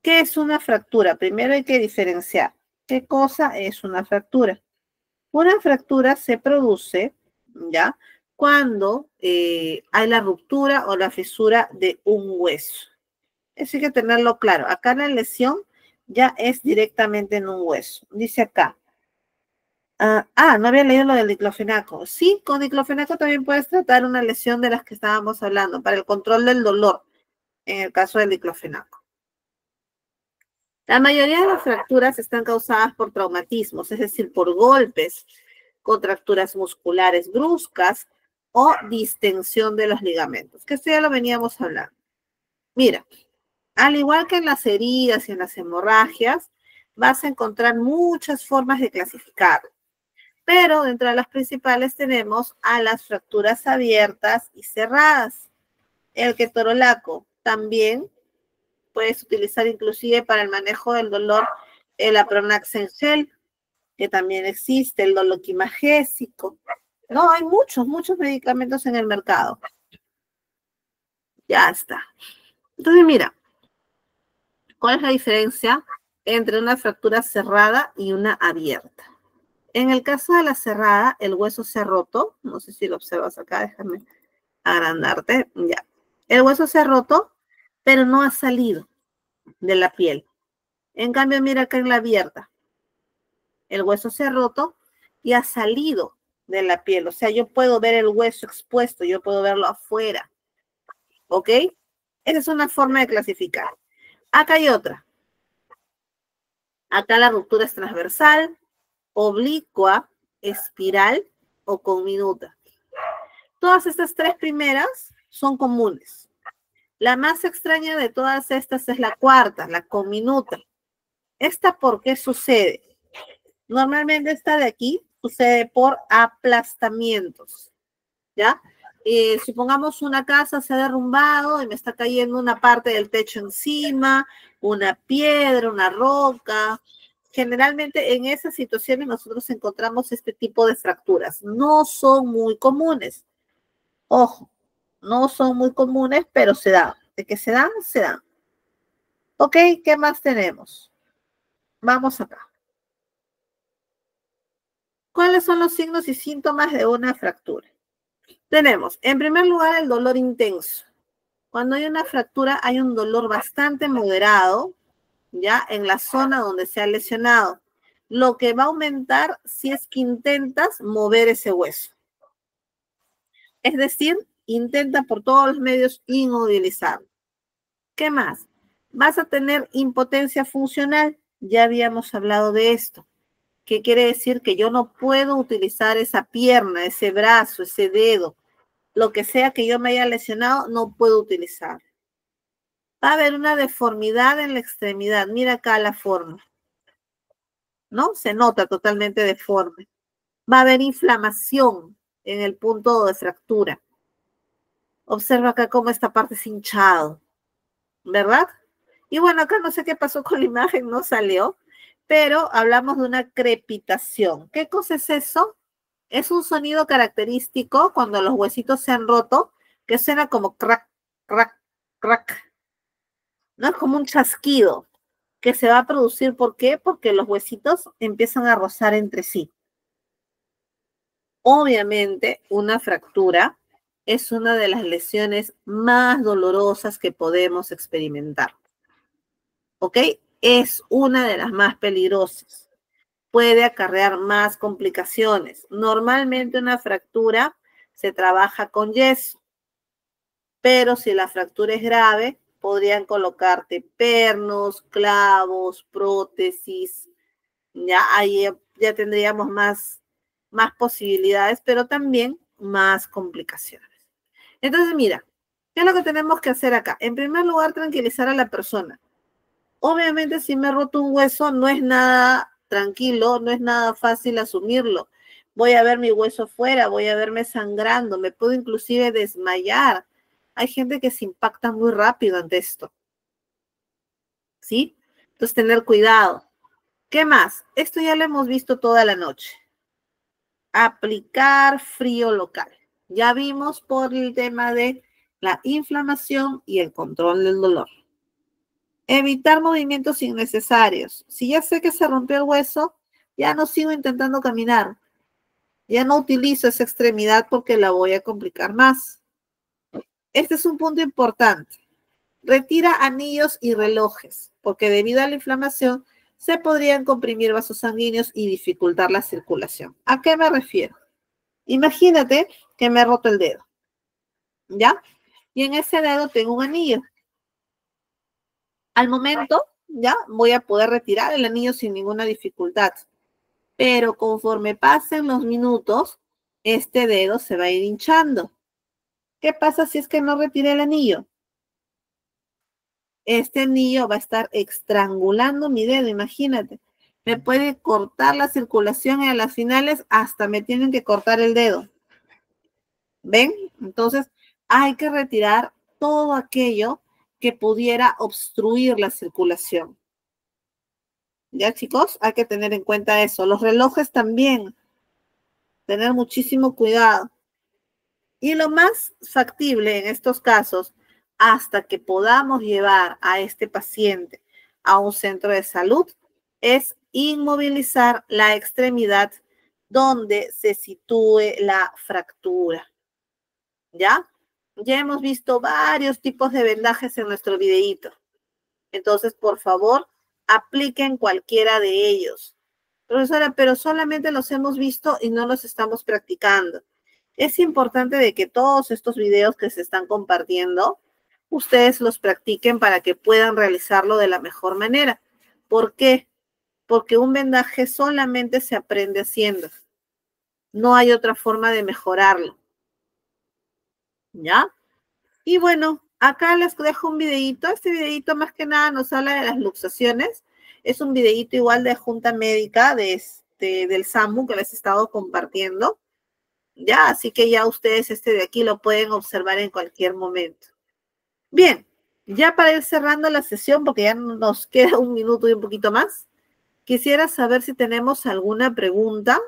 ¿qué es una fractura? Primero hay que diferenciar. ¿Qué cosa es una fractura? Una fractura se produce, ¿ya? Cuando hay la ruptura o la fisura de un hueso. Eso hay que tenerlo claro. Acá la lesión ya es directamente en un hueso. Dice acá. No había leído lo del diclofenaco. Sí, con diclofenaco también puedes tratar una lesión de las que estábamos hablando para el control del dolor, en el caso del diclofenaco. La mayoría de las fracturas están causadas por traumatismos, es decir, por golpes, contracturas musculares bruscas o distensión de los ligamentos, que esto ya lo veníamos hablando. Mira, al igual que en las heridas y en las hemorragias, vas a encontrar muchas formas de clasificarlo. Pero dentro de las principales tenemos a las fracturas abiertas y cerradas. El ketorolaco también puedes utilizar inclusive para el manejo del dolor el Apronax gel, que también existe, el doloquimagésico. No, hay muchos medicamentos en el mercado. Ya está. Entonces, mira, ¿cuál es la diferencia entre una fractura cerrada y una abierta? En el caso de la cerrada, el hueso se ha roto. No sé si lo observas acá, déjame agrandarte. Ya. El hueso se ha roto, pero no ha salido de la piel. En cambio, mira acá en la abierta. El hueso se ha roto y ha salido de la piel. O sea, yo puedo ver el hueso expuesto, yo puedo verlo afuera. ¿Ok? Esa es una forma de clasificar. Acá hay otra. Acá la ruptura es transversal, oblicua, espiral o conminuta. Todas estas tres primeras son comunes. La más extraña de todas estas es la cuarta, la conminuta. ¿Esta por qué sucede? Normalmente esta de aquí sucede por aplastamientos, ¿ya? Supongamos una casa se ha derrumbado y me está cayendo una parte del techo encima, una piedra, una roca. Generalmente en esas situaciones nosotros encontramos este tipo de fracturas. No son muy comunes. Ojo, no son muy comunes, pero se dan. De que se dan, se dan. Ok, ¿qué más tenemos? Vamos acá. ¿Cuáles son los signos y síntomas de una fractura? Tenemos, en primer lugar, el dolor intenso. Cuando hay una fractura, hay un dolor bastante moderado, ya en la zona donde se ha lesionado, lo que va a aumentar si es que intentas mover ese hueso. Es decir, intenta por todos los medios inmovilizarlo. ¿Qué más? Vas a tener impotencia funcional. Ya habíamos hablado de esto. ¿Qué quiere decir? Que yo no puedo utilizar esa pierna, ese brazo, ese dedo, lo que sea que yo me haya lesionado, no puedo utilizar. Va a haber una deformidad en la extremidad. Mira acá la forma. ¿No? Se nota totalmente deforme. Va a haber inflamación en el punto de fractura. Observa acá cómo esta parte es hinchado, ¿verdad? Y bueno, acá no sé qué pasó con la imagen, no salió, pero hablamos de una crepitación. ¿Qué cosa es eso? Es un sonido característico cuando los huesitos se han roto, que suena como crack, crack, crack. No es como un chasquido que se va a producir. ¿Por qué? Porque los huesitos empiezan a rozar entre sí. Obviamente, una fractura es una de las lesiones más dolorosas que podemos experimentar. ¿Ok? Es una de las más peligrosas. Puede acarrear más complicaciones. Normalmente una fractura se trabaja con yeso, pero si la fractura es grave, podrían colocarte pernos, clavos, prótesis. Ya ahí ya tendríamos más posibilidades, pero también más complicaciones. Entonces, mira, ¿qué es lo que tenemos que hacer acá? En primer lugar, tranquilizar a la persona. Obviamente, si me he roto un hueso, no es nada tranquilo, no es nada fácil asumirlo, voy a ver mi hueso fuera, voy a verme sangrando, me puedo inclusive desmayar. Hay gente que se impacta muy rápido ante esto. ¿Sí? Entonces, tener cuidado. ¿Qué más? Esto ya lo hemos visto toda la noche. Aplicar frío local. Ya vimos por el tema de la inflamación y el control del dolor. Evitar movimientos innecesarios. Si ya sé que se rompió el hueso, ya no sigo intentando caminar. Ya no utilizo esa extremidad porque la voy a complicar más. Este es un punto importante. Retira anillos y relojes, porque debido a la inflamación se podrían comprimir vasos sanguíneos y dificultar la circulación. ¿A qué me refiero? Imagínate que me he roto el dedo, ¿ya? Y en ese dedo tengo un anillo. Al momento, ya voy a poder retirar el anillo sin ninguna dificultad. Pero conforme pasen los minutos, este dedo se va a ir hinchando. ¿Qué pasa si es que no retiré el anillo? Este anillo va a estar estrangulando mi dedo, imagínate. Me puede cortar la circulación y a las finales hasta me tienen que cortar el dedo. ¿Ven? Entonces, hay que retirar todo aquello que pudiera obstruir la circulación. ¿Ya, chicos? Hay que tener en cuenta eso. Los relojes también. Tener muchísimo cuidado. Y lo más factible en estos casos, hasta que podamos llevar a este paciente a un centro de salud, es inmovilizar la extremidad donde se sitúe la fractura. ¿Ya? Ya hemos visto varios tipos de vendajes en nuestro videíto. Entonces, por favor, apliquen cualquiera de ellos. Profesora, pero solamente los hemos visto y no los estamos practicando. Es importante de que todos estos videos que se están compartiendo, ustedes los practiquen para que puedan realizarlo de la mejor manera. ¿Por qué? Porque un vendaje solamente se aprende haciendo. No hay otra forma de mejorarlo. ¿Ya? Y bueno, acá les dejo un videíto. Este videíto más que nada nos habla de las luxaciones. Es un videíto igual de junta médica del SAMU que les he estado compartiendo. Ya, así que ya ustedes de aquí lo pueden observar en cualquier momento. Bien, ya para ir cerrando la sesión, porque ya nos queda un minuto y un poquito más, quisiera saber si tenemos alguna pregunta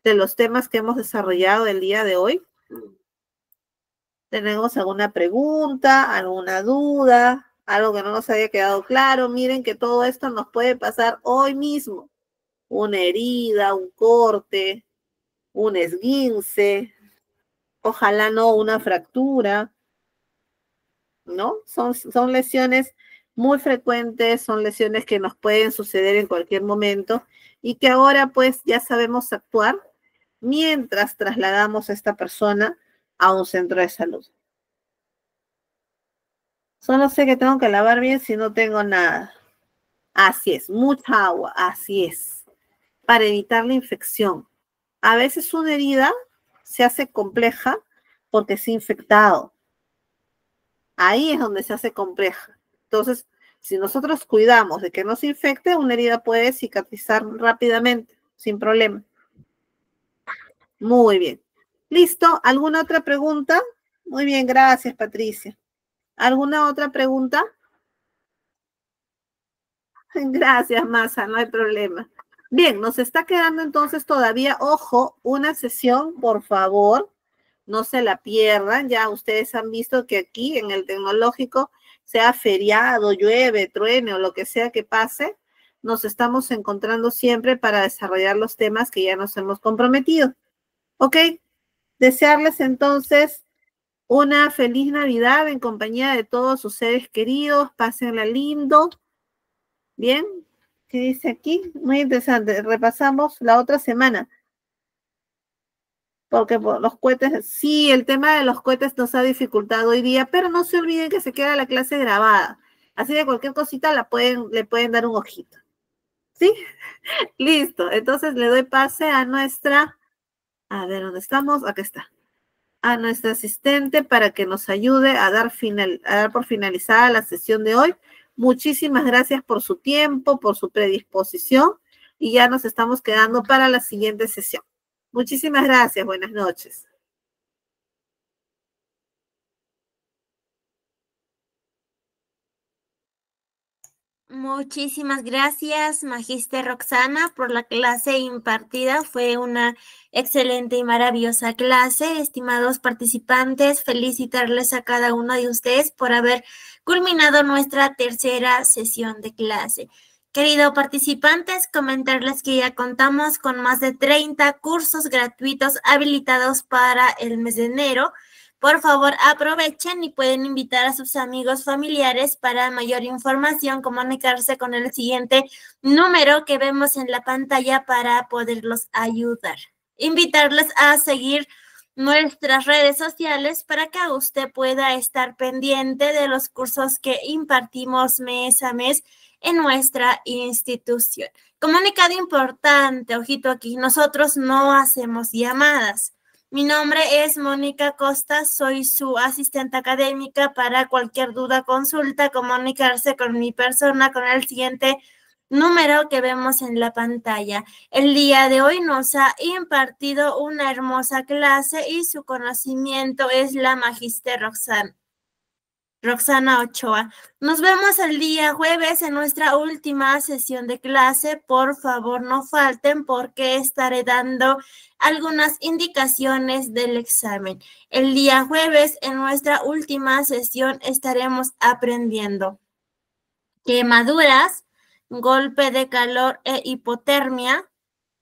de los temas que hemos desarrollado el día de hoy. ¿Tenemos alguna pregunta, alguna duda, algo que no nos haya quedado claro? Miren que todo esto nos puede pasar hoy mismo. Una herida, un corte, un esguince, ojalá no una fractura, ¿no? Son lesiones muy frecuentes, son lesiones que nos pueden suceder en cualquier momento y que ahora pues ya sabemos actuar mientras trasladamos a esta persona a un centro de salud. Solo sé que tengo que lavar bien si no tengo nada. Así es, mucha agua, así es, para evitar la infección. A veces una herida se hace compleja porque es infectado. Ahí es donde se hace compleja. Entonces, si nosotros cuidamos de que no se infecte, una herida puede cicatrizar rápidamente, sin problema. Muy bien. ¿Listo? ¿Alguna otra pregunta? Muy bien, gracias, Patricia. ¿Alguna otra pregunta? Gracias, Masa, no hay problema. Bien, nos está quedando entonces todavía, ojo, una sesión, por favor, no se la pierdan. Ya ustedes han visto que aquí en el tecnológico, sea feriado, llueve, truene o lo que sea que pase, nos estamos encontrando siempre para desarrollar los temas que ya nos hemos comprometido. ¿Ok? Desearles entonces una feliz Navidad en compañía de todos sus seres queridos. Pásenla lindo. Bien, ¿qué dice aquí? Muy interesante. Repasamos la otra semana. Porque por los cohetes, sí, el tema de los cohetes nos ha dificultado hoy día, pero no se olviden que se queda la clase grabada. Así de cualquier cosita le pueden dar un ojito. ¿Sí? Listo. Entonces le doy pase a nuestra, a ver, ¿dónde estamos? Acá está. A nuestra asistente para que nos ayude a dar por finalizada la sesión de hoy. Muchísimas gracias por su tiempo, por su predisposición. y ya nos estamos quedando para la siguiente sesión. Muchísimas gracias. Buenas noches. Muchísimas gracias, Magíster Roxana, por la clase impartida. Fue una excelente y maravillosa clase. Estimados participantes, felicitarles a cada uno de ustedes por haber culminado nuestra tercera sesión de clase. Queridos participantes, comentarles que ya contamos con más de 30 cursos gratuitos habilitados para el mes de enero. Por favor, aprovechen y pueden invitar a sus amigos familiares. Para mayor información, comunicarse con el siguiente número que vemos en la pantalla para poderlos ayudar. Invitarles a seguir nuestras redes sociales para que usted pueda estar pendiente de los cursos que impartimos mes a mes en nuestra institución. Comunicado importante, ojito aquí, nosotros no hacemos llamadas. Mi nombre es Mónica Costa, soy su asistente académica. Para cualquier duda, consulta, comunicarse con mi persona con el siguiente número que vemos en la pantalla. El día de hoy nos ha impartido una hermosa clase y su conocimiento es la Magíster Roxana Ochoa. Nos vemos el día jueves en nuestra última sesión de clase. Por favor, no falten porque estaré dando algunas indicaciones del examen. El día jueves en nuestra última sesión estaremos aprendiendo quemaduras, golpe de calor e hipotermia,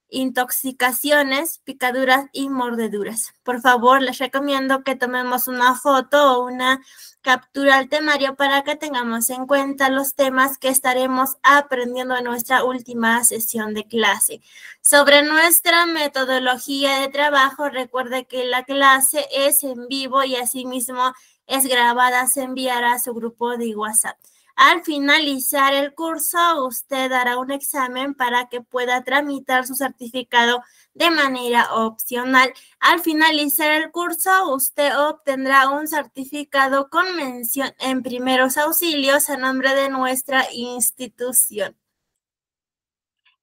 intoxicaciones, picaduras y mordeduras. Por favor, les recomiendo que tomemos una foto o una captura al temario para que tengamos en cuenta los temas que estaremos aprendiendo en nuestra última sesión de clase. Sobre nuestra metodología de trabajo, recuerde que la clase es en vivo y asimismo es grabada, se enviará a su grupo de WhatsApp. Al finalizar el curso, usted hará un examen para que pueda tramitar su certificado de manera opcional. Al finalizar el curso, usted obtendrá un certificado con mención en primeros auxilios a nombre de nuestra institución.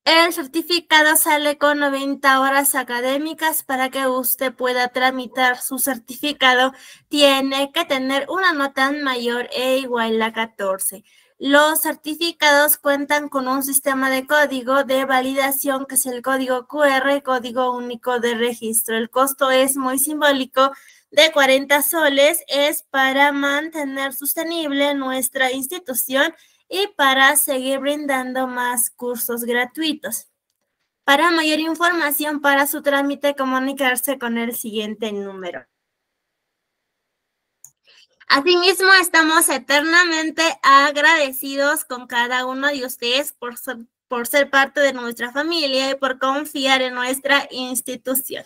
El certificado sale con 90 horas académicas. Para que usted pueda tramitar su certificado, tiene que tener una nota mayor e igual a 14. Los certificados cuentan con un sistema de código de validación que es el código QR, código único de registro. El costo es muy simbólico, de 40 soles. Es para mantener sostenible nuestra institución y para seguir brindando más cursos gratuitos. Para mayor información para su trámite, comunicarse con el siguiente número. Asimismo, estamos eternamente agradecidos con cada uno de ustedes por ser parte de nuestra familia y por confiar en nuestra institución.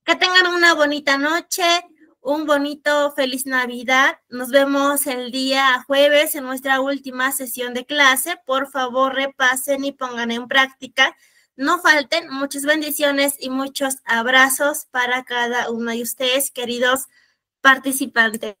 Que tengan una bonita noche, un bonito feliz Navidad. Nos vemos el día jueves en nuestra última sesión de clase. Por favor, repasen y pongan en práctica. No falten. Muchas bendiciones y muchos abrazos para cada uno de ustedes, queridos participantes.